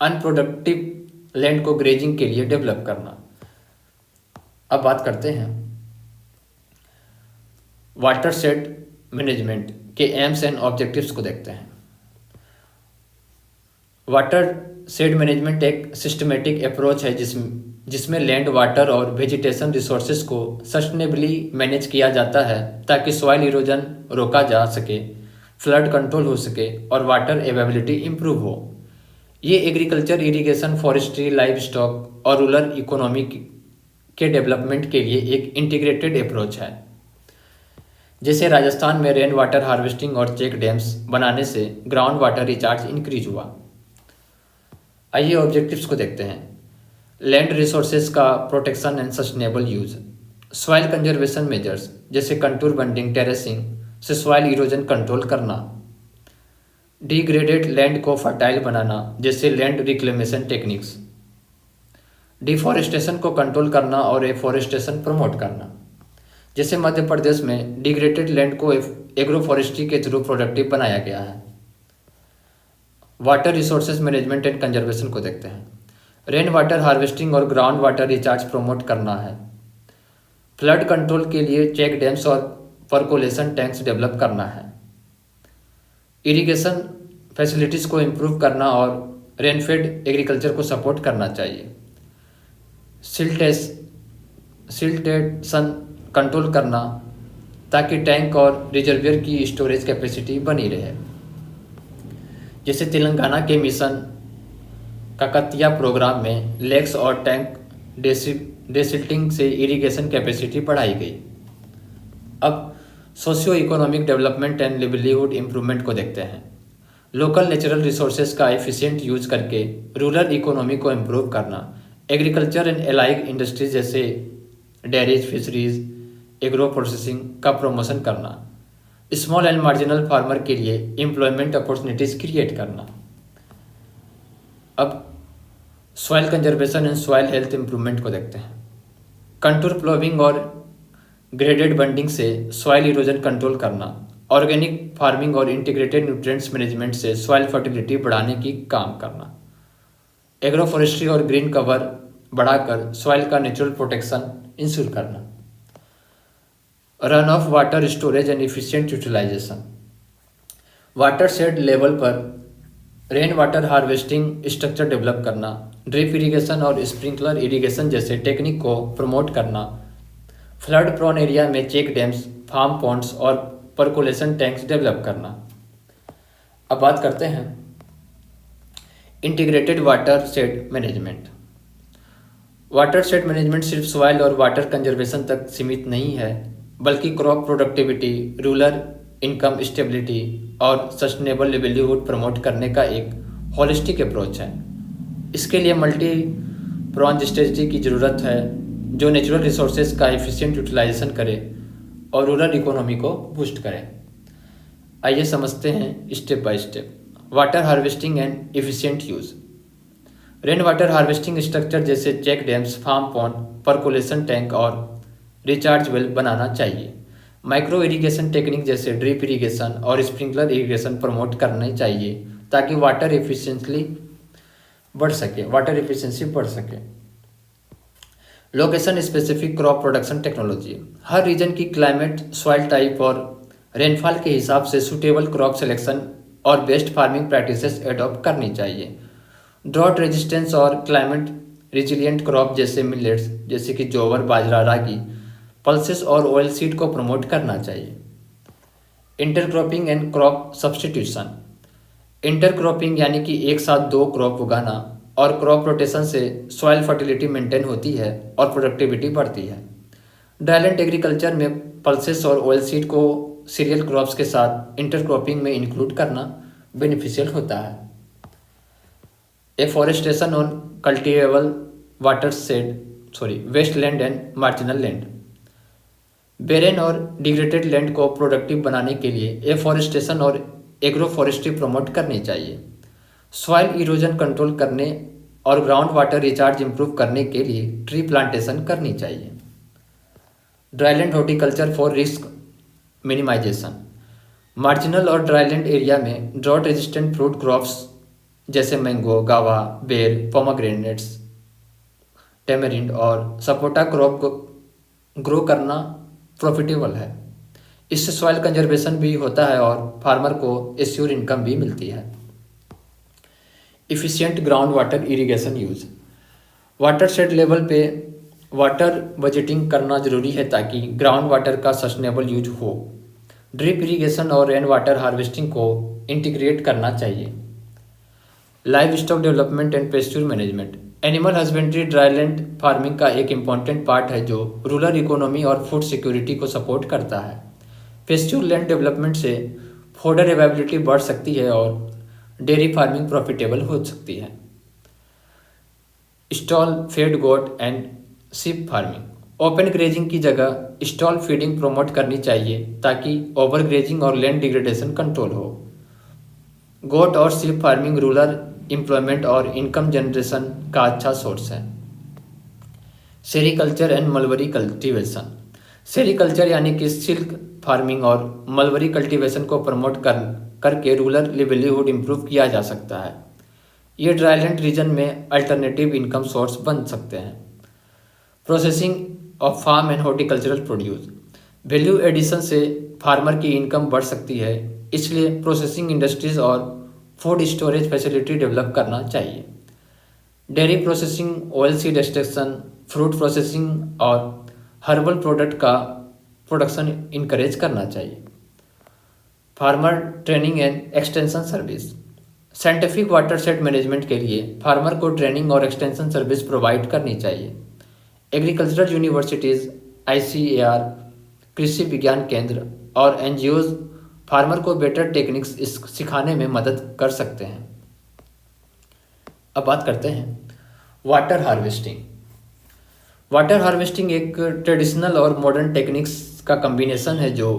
unproductive land को ग्रेजिंग के लिए डेवलप करना। अब बात करते हैं वाटर शेड मैनेजमेंट के एम्स एंड ऑब्जेक्टिव्स को देखते हैं। वाटर शेड मैनेजमेंट एक सिस्टमेटिक अप्रोच है जिसमें लैंड, वाटर और वेजिटेशन रिसोर्सेज को सस्टेनेबली मैनेज किया जाता है ताकि सॉइल इरोजन रोका जा सके, फ्लड कंट्रोल हो सके और वाटर अवेलेबिलिटी इंप्रूव हो। ये agriculture, irrigation, forestry, live stock और रूरल इकोनॉमी के डेवलपमेंट के लिए एक इंटीग्रेटेड अप्रोच है। जैसे राजस्थान में रेन वाटर हार्वेस्टिंग और चेक डैम्स बनाने से ग्राउंड वाटर रिचार्ज इंक्रीज हुआ। आइए ऑब्जेक्टिव्स को देखते हैं। लैंड रिसोर्सेज का protection and sustainable use, soil conservation measures जैसे कंटूर बंडिंग, टेरेसिंग से सॉइल इरोजन कंट्रोल करना, डिग्रेडेड लैंड को फर्टाइल बनाना जैसे लैंड रिक्लेमेशन टेक्निक्स, डिफॉरेस्टेशन को कंट्रोल करना और एफॉरेस्टेशन प्रमोट करना। जैसे मध्य प्रदेश में डिग्रेडेड लैंड को एग्रो फॉरेस्ट्री के थ्रू प्रोडक्टिव बनाया गया है। Water resources management and conservation को देखते हैं। रेन वाटर हार्वेस्टिंग और ग्राउंड वाटर रिचार्ज प्रमोट करना है। फ्लड कंट्रोल के लिए चेक डैम्स और परकोलेशन टैंक्स डेवलप करना है। इरिगेशन फैसिलिटीज को इम्प्रूव करना और रेनफेड एग्रीकल्चर को सपोर्ट करना चाहिए। सिल्टेशन कंट्रोल करना ताकि टैंक और रिजर्वियर की स्टोरेज कैपेसिटी बनी रहे। जैसे तेलंगाना के मिशन काकतिया प्रोग्राम में लेक्स और टैंक डेसिल्टिंग से इरिगेशन कैपेसिटी बढ़ाई गई। अब socio economic development and livelihood improvement को देखते हैं। लोकल नेचुरल रिसोर्सेज का एफिशिएंट यूज करके रूरल इकोनॉमी को इम्प्रूव करना, एग्रीकल्चर एंड एलाइड इंडस्ट्रीज जैसे डेयरीज, फिशरीज, एग्रो प्रोसेसिंग का प्रमोशन करना, स्मॉल एंड मार्जिनल फार्मर के लिए एम्प्लॉयमेंट अपॉर्चुनिटीज क्रिएट करना। अब soil conservation and soil health improvement को देखते हैं। कंटूर प्लोविंग और ग्रेडेड बंडिंग से सॉइल इरोजन कंट्रोल करना, ऑर्गेनिक फार्मिंग और इंटीग्रेटेड न्यूट्रिएंट्स मैनेजमेंट से सॉइल फर्टिलिटी बढ़ाने की काम करना, एग्रो फॉरेस्ट्री और ग्रीन कवर बढ़ाकर सॉइल का नेचुरल प्रोटेक्शन इंश्योर करना, run off water storage and efficient utilization, water shed level पर rain water harvesting structure develop करना, ड्रिप इरिगेशन और स्प्रिंकलर इरिगेशन जैसे टेक्निक को प्रमोट करना, फ्लड प्रोन एरिया में चेक डैम्स, फार्म पॉन्ड्स और परकोलेशन टैंक्स डेवलप करना। अब बात करते हैं integrated water shed management. Water shed management सिर्फ सॉइल और वाटर कंजर्वेशन तक सीमित नहीं है, बल्कि crop productivity, rural income stability और सस्टेनेबल लिवलीहुड प्रमोट करने का एक होलिस्टिक अप्रोच है। इसके लिए मल्टी प्रॉन्ज स्ट्रेटजी की ज़रूरत है जो नेचुरल रिसोर्सेज का एफिशिएंट यूटिलाइजेशन करे और रूरल इकोनॉमी को बूस्ट करे। आइए समझते हैं step by step. Water harvesting and efficient use. Rain water harvesting structure जैसे check dams, farm pond, percolation tank और रिचार्ज वेल बनाना चाहिए। माइक्रो इरिगेशन टेक्निक जैसे ड्रिप इरिगेशन और स्प्रिंकलर इरिगेशन प्रमोट करने चाहिए ताकि वाटर एफिशिएंसी बढ़ सके। Location specific crop production technology. हर रीजन की क्लाइमेट, सॉइल टाइप और रेनफॉल के हिसाब से सूटेबल क्रॉप सिलेक्शन और बेस्ट फार्मिंग प्रैक्टिसेस एडॉप्ट करनी चाहिए। ड्रॉट रेजिस्टेंस और क्लाइमेट रिजिलियंट क्रॉप जैसे मिलेट्स जैसे कि जोवर, बाजरा, रागी, पल्सेस और ऑयल सीड को प्रमोट करना चाहिए। Intercropping and crop substitution. Intercropping यानी कि एक साथ दो क्रॉप उगाना और क्रॉप रोटेशन से सॉइल फर्टिलिटी मेंटेन होती है और प्रोडक्टिविटी बढ़ती है। ड्राईलैंड एग्रीकल्चर में पल्सेस और ऑयल सीड को सीरियल क्रॉप्स के साथ इंटरक्रॉपिंग में इंक्लूड करना बेनिफिशियल होता है। Afforestation on cultivable Westland and marginal land. Beren और डिग्रेडेड लैंड को प्रोडक्टिव बनाने के लिए एफॉरेस्टेशन और एग्रो फॉरेस्ट्री प्रमोट करनी चाहिए। सॉइल इरोजन कंट्रोल करने और ग्राउंड वाटर रिचार्ज इंप्रूव करने के लिए ट्री प्लांटेशन करनी चाहिए। Dryland horticulture for risk minimization. Marginal और ड्राईलैंड एरिया में ड्रॉट रेजिस्टेंट फ्रूट क्रॉप्स जैसे mango, guava, ber, pomegranates, tamarind और सपोटा क्रॉप को ग्रो करना प्रॉफिटेबल है। इससे सॉइल कंजर्वेशन भी होता है और फार्मर को एश्योर इनकम भी मिलती है। Efficient ground water irrigation use. Water shed level पे वाटर बजटिंग करना जरूरी है ताकि ग्राउंड वाटर का सस्टेनेबल यूज हो। ड्रिप इरिगेशन और रेन वाटर हार्वेस्टिंग को इंटीग्रेट करना चाहिए। Live stock development and pasture management. Animal husbandry dryland farming का एक इम्पॉर्टेंट पार्ट है जो रूरल इकोनॉमी और फूड सिक्योरिटी को सपोर्ट करता है। पेस्चर लैंड डेवलपमेंट से फोडर अवेलेबिलिटी बढ़ सकती है और डेयरी फार्मिंग प्रॉफिटेबल हो सकती है। Stall fed goat and sheep farming. Open grazing की जगह स्टॉल फीडिंग प्रमोट करनी चाहिए ताकि ओवर ग्रेजिंग और लैंड डिग्रेडेशन कंट्रोल हो। गोट और शिप फार्मिंग रूरल एम्प्लॉयमेंट और इनकम जनरेशन का अच्छा सोर्स है। Sericulture and mulberry cultivation. Sericulture यानी कि सिल्क फार्मिंग और मलबरी कल्टीवेशन को प्रमोट करके रूरल लिवलीहुड इम्प्रूव किया जा सकता है। ये ड्राईलैंड रीजन में अल्टरनेटिव इनकम सोर्स बन सकते हैं। Processing of farm and horticultural produce. Value addition से फार्मर की इनकम बढ़ सकती है, इसलिए प्रोसेसिंग इंडस्ट्रीज और फूड स्टोरेज फैसिलिटी डेवलप करना चाहिए। Dairy processing, oil seed extraction, fruit processing और हर्बल प्रोडक्ट का प्रोडक्शन इनकरेज करना चाहिए। Farmer training and extension service. Scientific watershed management के लिए फार्मर को ट्रेनिंग और एक्सटेंशन सर्विस प्रोवाइड करनी चाहिए। एग्रीकल्चरल यूनिवर्सिटीज़, ICAR, कृषि विज्ञान केंद्र और NGOs फार्मर को बेटर टेक्निक्स सिखाने में मदद कर सकते हैं। अब बात करते हैं वाटर हार्वेस्टिंग। वाटर हार्वेस्टिंग एक ट्रेडिशनल और मॉडर्न टेक्निक्स का कम्बिनेशन है जो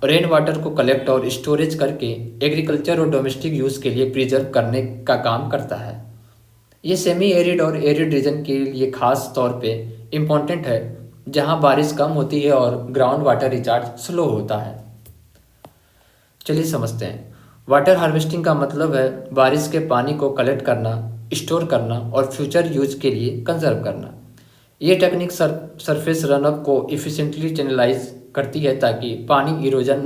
रेन वाटर को कलेक्ट और स्टोरेज करके एग्रीकल्चर और डोमेस्टिक यूज़ के लिए प्रिजर्व करने का काम करता है। ये सेमी एरिड और एरिड रीजन के लिए खास तौर पे इम्पॉर्टेंट है जहाँ बारिश कम होती है और ग्राउंड वाटर रिचार्ज स्लो होता है। चलिए समझते हैं। वाटर हार्वेस्टिंग का मतलब है बारिश के पानी को कलेक्ट करना, स्टोर करना और फ्यूचर यूज के लिए कंजर्व करना। ये टेक्निक सरफेस रनअप को इफ़िशिएंटली चैनलाइज करती है ताकि पानी इरोजन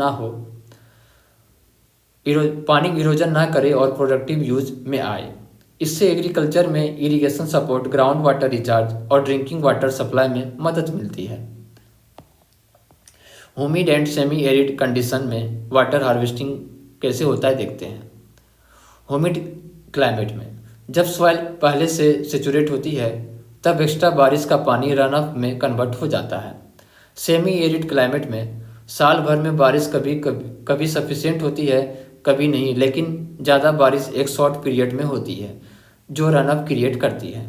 ना करे और प्रोडक्टिव यूज में आए। इससे एग्रीकल्चर में irrigation support, ground water recharge और ड्रिंकिंग वाटर सप्लाई में मदद मिलती है। Humid and semi arid condition में वाटर हार्वेस्टिंग कैसे होता है देखते हैं। ह्यूमिड क्लाइमेट में जब सॉइल पहले से सेचुरेट होती है तब एक्स्ट्रा बारिश का पानी रन ऑफ में कन्वर्ट हो जाता है। सेमी एरिड क्लाइमेट में साल भर में बारिश कभी सफिशिएंट होती है, कभी नहीं, लेकिन ज़्यादा बारिश एक शॉर्ट पीरियड में होती है जो रन ऑफ क्रिएट करती है।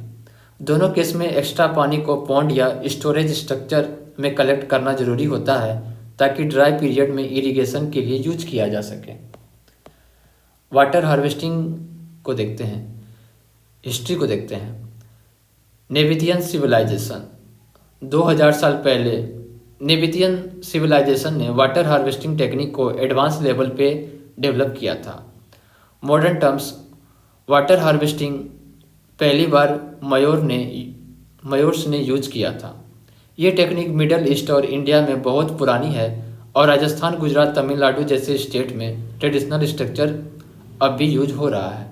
दोनों केस में एक्स्ट्रा पानी को पॉन्ड या स्टोरेज स्ट्रक्चर में कलेक्ट करना जरूरी होता है ताकि ड्राई पीरियड में इरिगेशन के लिए यूज किया जा सके। वाटर हार्वेस्टिंग को देखते हैं, हिस्ट्री को देखते हैं। नेबिथियन सिविलाइजेशन 2000 साल पहले नेबिथियन सिविलाइजेशन ने वाटर हार्वेस्टिंग टेक्निक को एडवांस लेवल पे डेवलप किया था। मॉडर्न टर्म्स वाटर हार्वेस्टिंग पहली बार मयोर्स ने यूज किया था। ये टेक्निक मिडल ईस्ट और इंडिया में बहुत पुरानी है और राजस्थान, गुजरात, तमिलनाडु जैसे स्टेट में ट्रेडिशनल स्ट्रक्चर अब भी यूज हो रहा है।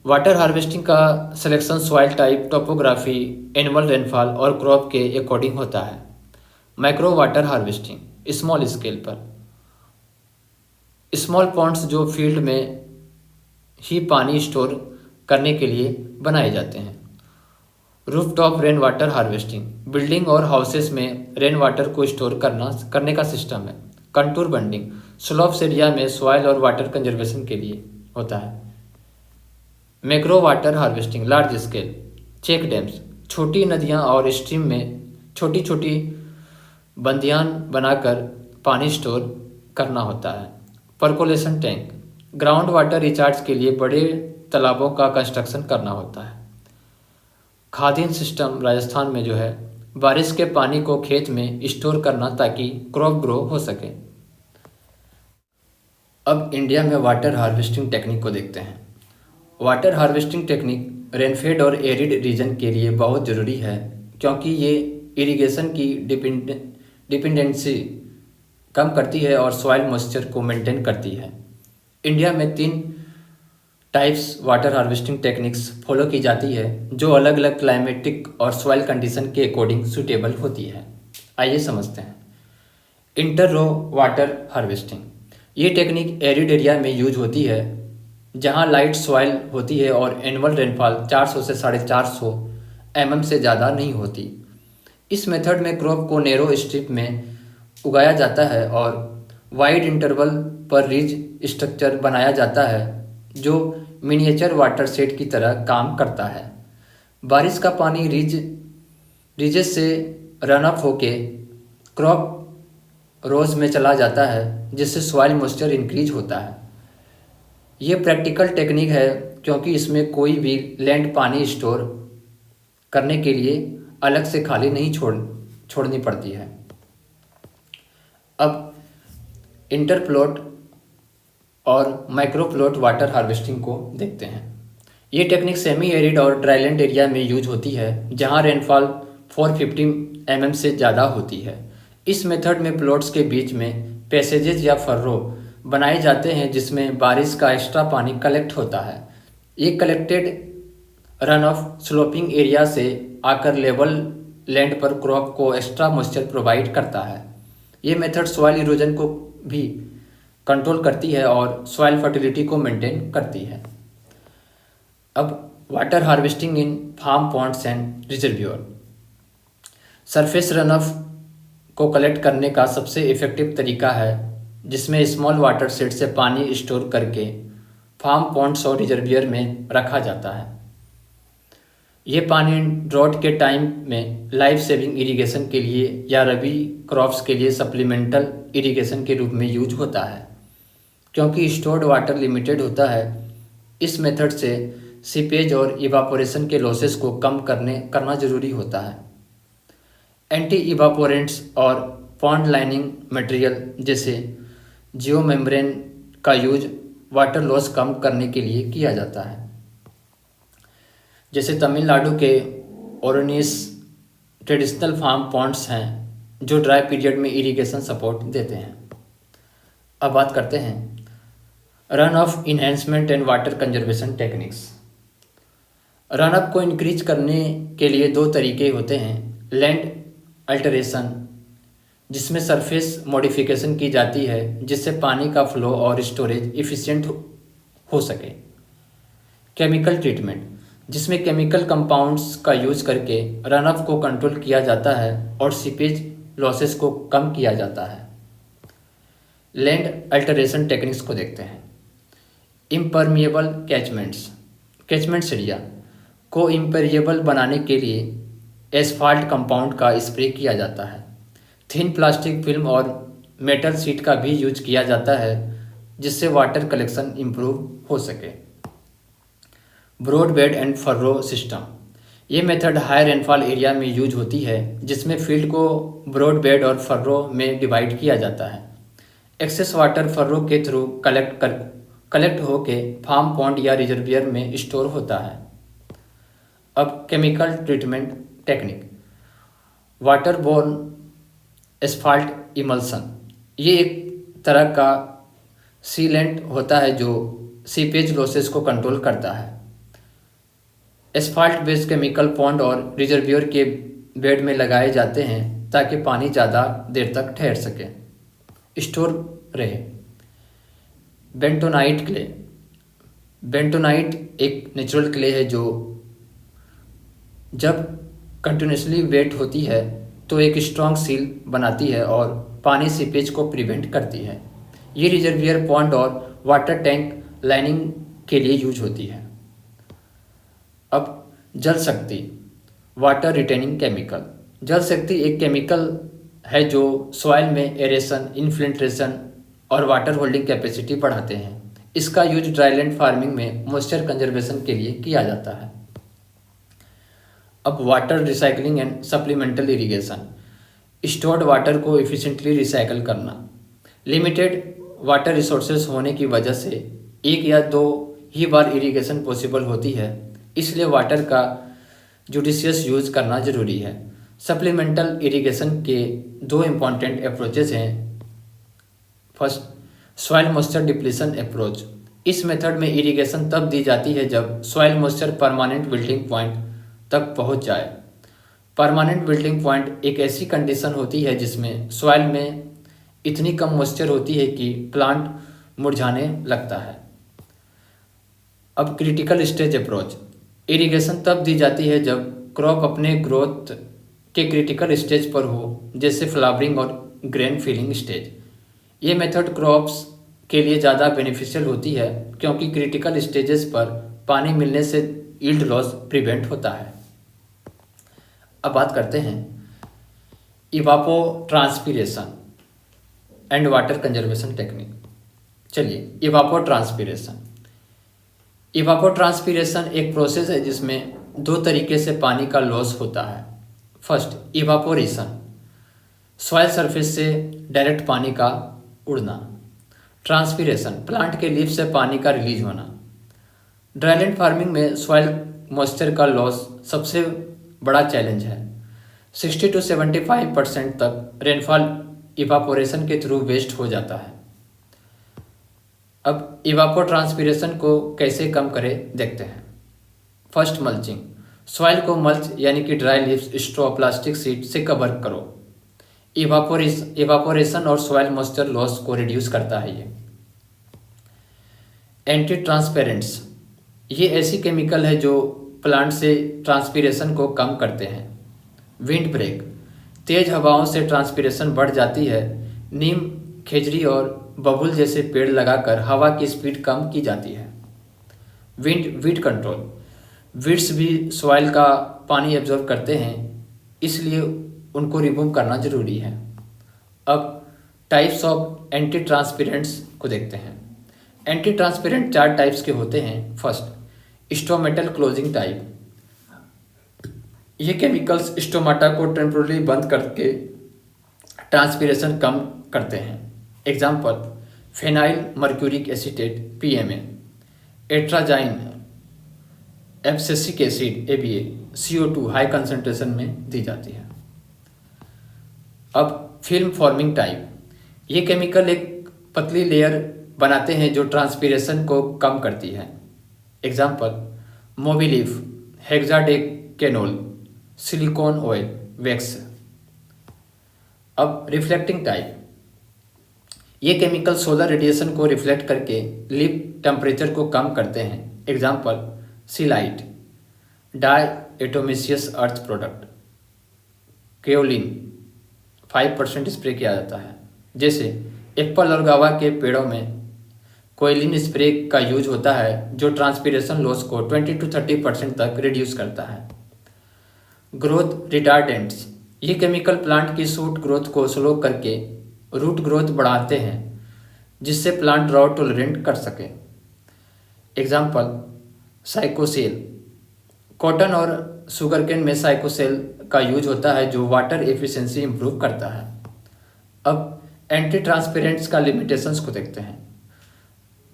वाटर हार्वेस्टिंग का selection soil type, topography, annual rainfall और क्रॉप के अकॉर्डिंग होता है। Micro water harvesting small scale पर। स्मॉल पॉन्ड्स जो फील्ड में ही पानी स्टोर करने के लिए बनाए जाते हैं। Rooftop rain water harvesting building और हाउसेस में रेन वाटर को स्टोर करने का सिस्टम है। कंटूर बंडिंग स्लोप्स एरिया में सॉइल और वाटर कंजर्वेशन के लिए होता है। Macro water harvesting large scale check dams छोटी नदियां और स्ट्रीम में छोटी छोटी बंदियां बनाकर पानी स्टोर करना होता है। Percolation tank ground water recharge के लिए बड़े तालाबों का कंस्ट्रक्शन करना होता है। खाद्यान्न सिस्टम राजस्थान में जो है बारिश के पानी को खेत में स्टोर करना ताकि क्रॉप ग्रो हो सके। अब इंडिया में वाटर हार्वेस्टिंग टेक्निक को देखते हैं। वाटर हार्वेस्टिंग टेक्निक रेनफेड और एरिड रीजन के लिए बहुत ज़रूरी है क्योंकि ये इरिगेशन की डिपेंडेंसी कम करती है और सॉइल मॉइस्चर को मेंटेन करती है। इंडिया में 3 types water harvesting techniques follow की जाती है जो अलग अलग क्लाइमेटिक और सॉइल कंडीशन के अकॉर्डिंग सूटेबल होती है। आइए समझते हैं। इंटर रो वाटर हार्वेस्टिंग ये टेक्निक एरिड एरिया में यूज होती है जहां लाइट सॉइल होती है और एनुअल रेनफॉल 400 से 450 mm से ज़्यादा नहीं होती। इस मेथड में क्रॉप को नैरो स्ट्रिप में उगाया जाता है और वाइड इंटरवल पर रिज स्ट्रक्चर बनाया जाता है जो मिनिएचर वाटर सेट की तरह काम करता है। बारिश का पानी रिजेस से रन अप होके क्रॉप रोज में चला जाता है जिससे सॉइल मॉइस्चर इंक्रीज होता है। ये प्रैक्टिकल टेक्निक है क्योंकि इसमें कोई भी लैंड पानी स्टोर करने के लिए अलग से खाली नहीं छोड़नी पड़ती है। अब इंटरप्लॉट और माइक्रोप्लॉट वाटर हार्वेस्टिंग को देखते हैं। ये टेक्निक सेमी एरिड और ड्राईलैंड एरिया में यूज होती है जहां रेनफॉल 450 mm से ज़्यादा होती है। इस मेथड में प्लॉट्स के बीच में पैसेजेस या फर्रो बनाए जाते हैं जिसमें बारिश का एक्स्ट्रा पानी कलेक्ट होता है। ये collected run of sloping area से आकर लेवल लैंड पर क्रॉप को एक्स्ट्रा मॉइस्चर प्रोवाइड करता है। ये मेथड सॉइल इरोजन को भी कंट्रोल करती है और सॉइल फर्टिलिटी को मेंटेन करती है। अब water harvesting in farm ponds and reservoir. Surface runoff को कलेक्ट करने का सबसे इफ़ेक्टिव तरीका है जिसमें स्मॉल वाटर सेट से पानी स्टोर करके फार्म पॉन्ड्स और रिजर्वियर में रखा जाता है। ये पानी ड्रॉट के टाइम में लाइफ सेविंग इरिगेशन के लिए या रबी क्रॉप्स के लिए सप्लीमेंटल इरिगेशन के रूप में यूज होता है। क्योंकि स्टोर्ड वाटर लिमिटेड होता है, इस मेथड से सीपेज और इवापोरेशन के लॉसेस को कम करना जरूरी होता है। एंटी इवापोरेंट्स और पॉन्ड लाइनिंग मटेरियल जैसे जियो मेम्ब्रेन का यूज वाटर लॉस कम करने के लिए किया जाता है। जैसे तमिलनाडु के ओरोनिस ट्रेडिशनल फार्म पॉन्ड्स हैं जो ड्राई पीरियड में इरिगेशन सपोर्ट देते हैं। अब बात करते हैं run of enhancement and water conservation techniques. Run up को इंक्रीज करने के लिए दो तरीके होते हैं। लैंड अल्टरेशन जिसमें सरफेस मॉडिफिकेशन की जाती है जिससे पानी का फ्लो और स्टोरेज इफ़िशिएंट हो सके। केमिकल ट्रीटमेंट जिसमें केमिकल कंपाउंड्स का यूज करके रन ऑफ को कंट्रोल किया जाता है और सीपेज लॉसेस को कम किया जाता है। लैंड अल्टरेशन टेक्निक्स को देखते हैं। इम्परमिएबल कैचमेंट्स एरिया को इम्परमिएबल बनाने के लिए एसफाल्ट कंपाउंड का स्प्रे किया जाता है। थिन प्लास्टिक फिल्म और मेटल शीट का भी यूज किया जाता है जिससे वाटर कलेक्शन इम्प्रूव हो सके। Broad bed and furrow system ये मेथड हाई रेनफॉल एरिया में यूज होती है जिसमें फील्ड को ब्रॉड बेड और फर्रो में डिवाइड किया जाता है। एक्सेस वाटर फर्रो के थ्रू कलेक्ट होके फार्म पॉन्ड या रिजर्वियर में स्टोर होता है। अब chemical treatment technique. Water borne asphalt emulsion ये एक तरह का सीलेंट होता है जो सीपेज लॉसेस को कंट्रोल करता है। एस्फाल्ट बेस्ड केमिकल पॉन्ड और रिजर्वियर के बेड में लगाए जाते हैं ताकि पानी ज़्यादा देर तक ठहर सके, स्टोर रहे। Bentonite clay. बेंटोनाइट एक नेचुरल क्ले है जो जब कंटिन्यूसली वेट होती है तो एक स्ट्रॉन्ग सील बनाती है और पानी सीपेज को प्रिवेंट करती है। ये रिजर्वियर पॉन्ड और वाटर टैंक लाइनिंग के लिए यूज होती है। अब जल शक्ति वाटर रिटेनिंग केमिकल। जल शक्ति एक केमिकल है जो सॉइल में एरेशन, इन्फिल्ट्रेशन और वाटर होल्डिंग कैपेसिटी बढ़ाते हैं। इसका यूज ड्राईलैंड फार्मिंग में मॉइस्चर कंजर्वेशन के लिए किया जाता है। अब water recycling and supplemental irrigation. Stored water को इफ़िशिएंटली रिसाइकल करना। लिमिटेड वाटर रिसोर्सेज होने की वजह से एक या दो ही बार इरिगेशन पॉसिबल होती है, इसलिए वाटर का जुडिशियस यूज करना जरूरी है। सप्लीमेंटल इरिगेशन के दो इम्पॉर्टेंट अप्रोचेस हैं। First, soil moisture depletion approach. इस मेथड में इरिगेशन तब दी जाती है जब soil moisture permanent wilting point तक पहुंच जाए। परमानेंट विल्टिंग पॉइंट एक ऐसी कंडीशन होती है जिसमें सॉइल में इतनी कम मॉइस्चर होती है कि प्लांट मुरझाने लगता है। अब क्रिटिकल स्टेज अप्रोच। इरिगेशन तब दी जाती है जब क्रॉप अपने ग्रोथ के क्रिटिकल स्टेज पर हो, जैसे फ्लावरिंग और ग्रेन फिलिंग स्टेज। ये मेथड क्रॉप्स के लिए ज़्यादा बेनिफिशियल होती है क्योंकि क्रिटिकल स्टेजेस पर पानी मिलने से यील्ड लॉस प्रिवेंट होता है। अब बात करते हैं evapotranspiration and water conservation technique. चलिए, इवापो ट्रांसपीरेशन एक प्रोसेस है जिसमें दो तरीके से पानी का लॉस होता है। फर्स्ट, इवापोरेशन, सॉइल सरफेस से डायरेक्ट पानी का उड़ना। ट्रांसपीरेशन, प्लांट के लीफ से पानी का रिलीज होना। ड्राईलैंड फार्मिंग में सॉइल मॉइस्चर का लॉस सबसे बड़ा चैलेंज है। 60 to 75% तक रेनफॉल इवापोरेशन के थ्रू वेस्ट हो जाता है। अब इवापो ट्रांसपीरेशन को कैसे कम करें देखते हैं। फर्स्ट, मल्चिंग, सॉइल को मल्च यानी कि dry leaves, straw, plastic sheet से कवर करो। इवापोरेशन और सॉइल मॉइस्चर लॉस को रिड्यूस करता है ये। एंटी ट्रांसपेरेंट्स, ये ऐसी केमिकल है जो प्लांट से ट्रांसपीरेशन को कम करते हैं। विंड ब्रेक, तेज हवाओं से ट्रांसपीरेशन बढ़ जाती है। नीम, खेजड़ी और बबूल जैसे पेड़ लगाकर हवा की स्पीड कम की जाती है। वीड कंट्रोल, वीड्स भी सॉइल का पानी एब्जॉर्ब करते हैं, इसलिए उनको रिमूव करना जरूरी है। अब टाइप्स ऑफ एंटी ट्रांसपेरेंट्स को देखते हैं। एंटी ट्रांसपेरेंट 4 टाइप्स के होते हैं। फर्स्ट, स्टोमेटल क्लोजिंग टाइप, ये केमिकल्स स्टोमाटा को टेम्पोरली बंद करके ट्रांसपीरेशन कम करते हैं। Example, phenyl mercuric acetate PMA, atrazine abscisic acid ABA, CO2 high concentration में दी जाती है। अब फिल्म फॉर्मिंग टाइप, ये केमिकल एक पतली लेयर बनाते हैं जो ट्रांसपीरेशन को कम करती है। Example, mobileaf, hexadecanol, silicone oil, wax. अब रिफ्लेक्टिंग टाइप, ये केमिकल सोलर रेडिएशन को रिफ्लेक्ट करके लीफ टेम्परेचर को कम करते हैं। Example, Celite, diatomaceous earth product, kaolin 5% spray किया जाता है। जैसे एप्पल और गावा के पेड़ों में कोयलिन स्प्रे का यूज होता है जो ट्रांसपीरेशन लॉस को 20 to 30% तक रिड्यूस करता है। ग्रोथ रिटार्डेंट्स, ये केमिकल प्लांट की शूट ग्रोथ को स्लो करके रूट ग्रोथ बढ़ाते हैं जिससे प्लांट ड्राउट टॉलरेंट कर सके। एग्जाम्पल, साइकोसेल, कॉटन और शुगरकेन में साइकोसेल का यूज होता है जो वाटर एफिशिएंसी इंप्रूव करता है। अब एंटी ट्रांसपेरेंट्स का लिमिटेशंस को देखते हैं।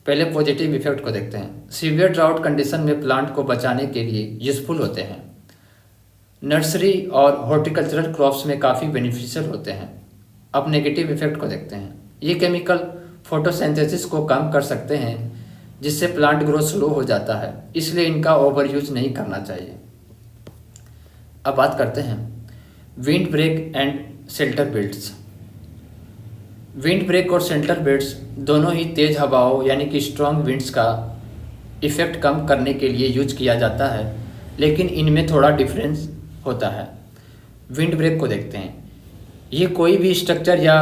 पहले पॉजिटिव इफेक्ट को देखते हैं। सीवियर ड्राउट कंडीशन में प्लांट को बचाने के लिए यूजफुल होते हैं। नर्सरी और हॉर्टिकल्चरल क्रॉप्स में काफ़ी बेनिफिशियल होते हैं। अब नेगेटिव इफेक्ट को देखते हैं। ये केमिकल फोटोसिंथेसिस को कम कर सकते हैं जिससे प्लांट ग्रोथ स्लो हो जाता है, इसलिए इनका ओवर यूज नहीं करना चाहिए। अब बात करते हैं wind break and shelter belts. Wind break और शेल्टर बेल्ट्स दोनों ही तेज हवाओं यानी कि स्ट्रॉन्ग विंड्स का इफेक्ट कम करने के लिए यूज किया जाता है, लेकिन इनमें थोड़ा डिफरेंस होता है। विंड ब्रेक को देखते हैं। ये कोई भी स्ट्रक्चर या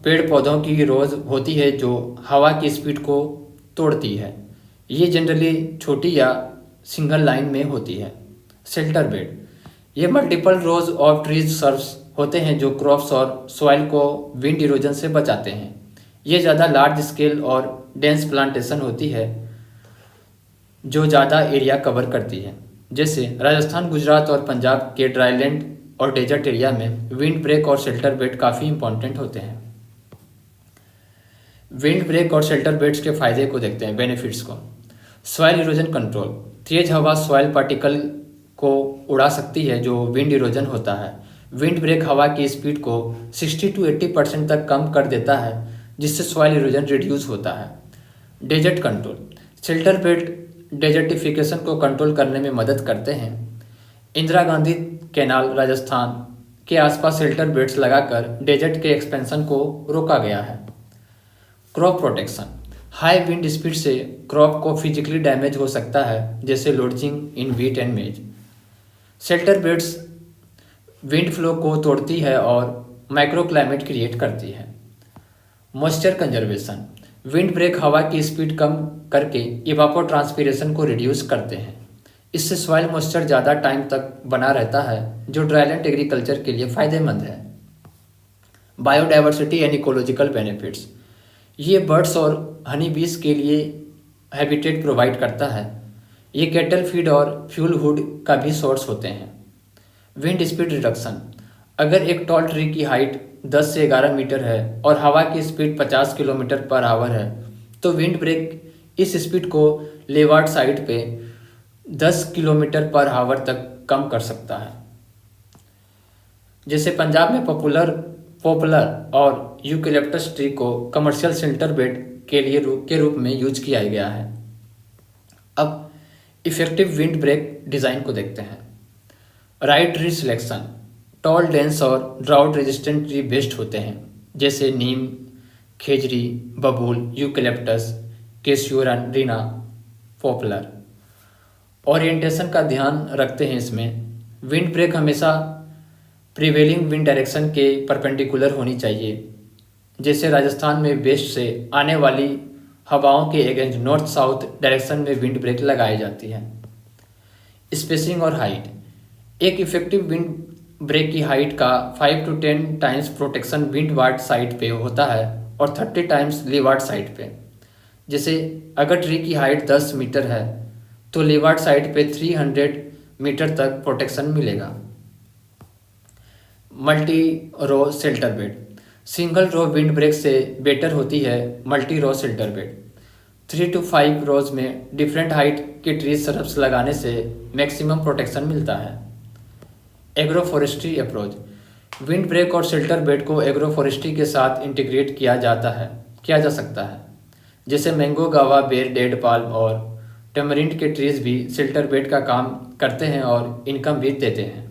पेड़ पौधों की रोज होती है जो हवा की स्पीड को तोड़ती है। ये जनरली छोटी या सिंगल लाइन में होती है। शेल्टर बेड, ये multiple rose of trees serves होते हैं जो क्रॉप्स और सॉइल को विंड इरोजन से बचाते हैं। ये ज़्यादा लार्ज स्केल और डेंस प्लांटेशन होती है जो ज़्यादा एरिया कवर करती है। जैसे राजस्थान, गुजरात और पंजाब के ड्राईलैंड और डेजर्ट एरिया में विंड ब्रेक और शेल्टर बेड काफ़ी इंपॉर्टेंट होते हैं। विंड ब्रेक और शेल्टर बेड्स के फायदे को देखते हैं, बेनिफिट्स को। सॉइल इरोजन कंट्रोल, तेज हवा सॉइल पार्टिकल को उड़ा सकती है जो विंड इरोजन होता है। विंड ब्रेक हवा की स्पीड को 60 to 80% तक कम कर देता है जिससे सॉइल इरोजन रिड्यूस होता है। Desert control, shelter belt desertification को कंट्रोल करने में मदद करते हैं। इंदिरा गांधी कैनाल राजस्थान के आसपास शेल्टर बेड्स लगाकर डेजर्ट के एक्सपेंशन को रोका गया है। Crop protection, high wind speed से क्रॉप को फिजिकली डैमेज हो सकता है, जैसे lodging in wheat and maize. Shelter beds wind flow को तोड़ती है और माइक्रो क्लाइमेट क्रिएट करती है। मॉइस्चर कंजर्वेशन, विंड ब्रेक हवा की स्पीड कम करके इवापोट्रांसपिरेशन को रिड्यूस करते हैं। इससे सॉइल मॉइस्चर ज़्यादा टाइम तक बना रहता है, जो ड्राईलैंड एग्रीकल्चर के लिए फ़ायदेमंद है। बायोडाइवर्सिटी एंड इकोलॉजिकल बेनिफिट्स, ये बर्ड्स और हनी बीज के लिए हैबिटेट प्रोवाइड करता है। ये कैटल फीड और फ्यूल वुड का भी सोर्स होते हैं। विंड स्पीड रिडक्शन, अगर एक टॉल ट्री की हाइट 10 से 11 मीटर है और हवा की स्पीड 50 किलोमीटर पर आवर है, तो विंड ब्रेक इस स्पीड को लेवार्ड साइड पे 10 किलोमीटर पर आवर तक कम कर सकता है। जैसे पंजाब में पॉपुलर और यूकेलिप्टस ट्री को कमर्शियल शेल्टर बेड के रूप में यूज किया गया है। अब इफेक्टिव विंड ब्रेक डिज़ाइन को देखते हैं। Right tree selection, tall dense और ड्राउट रेजिस्टेंट ट्री बेस्ट होते हैं, जैसे नीम, खेजरी, बबूल, यूकेलिप्टस, कैसियोरिना, पॉपुलर। ओरिएंटेशन का ध्यान रखते हैं इसमें। विंड ब्रेक हमेशा प्रिवेलिंग विंड डायरेक्शन के परपेंडिकुलर होनी चाहिए, जैसे राजस्थान में वेस्ट से आने वाली हवाओं के अगेंस्ट नॉर्थ साउथ डायरेक्शन में विंड ब्रेक लगाई जाती है। स्पेसिंग और हाइट, एक इफेक्टिव विंड ब्रेक की हाइट का 5 to 10 times protection windward side पे होता है और 30 टाइम्स लीवार्ड साइड पे। जैसे अगर ट्री की हाइट 10 मीटर है तो लीवार्ड साइड पे 300 मीटर तक प्रोटेक्शन मिलेगा। Multi row shelter bed, single row wind break से बेटर होती है multi row shelter bed. 3 to 5 rows में डिफरेंट हाइट के ट्री सरप्स लगाने से मैक्सिमम प्रोटेक्शन मिलता है। Agro forestry approach, wind break और शेल्टर बेड को एग्रो फॉरेस्ट्री के साथ इंटीग्रेट किया जा सकता है। जैसे मैंगो, गावा, बेर, डेड पाल्म और टेमरिंड के ट्रीज भी शेल्टर बेड का काम करते हैं और इनकम भी देते हैं।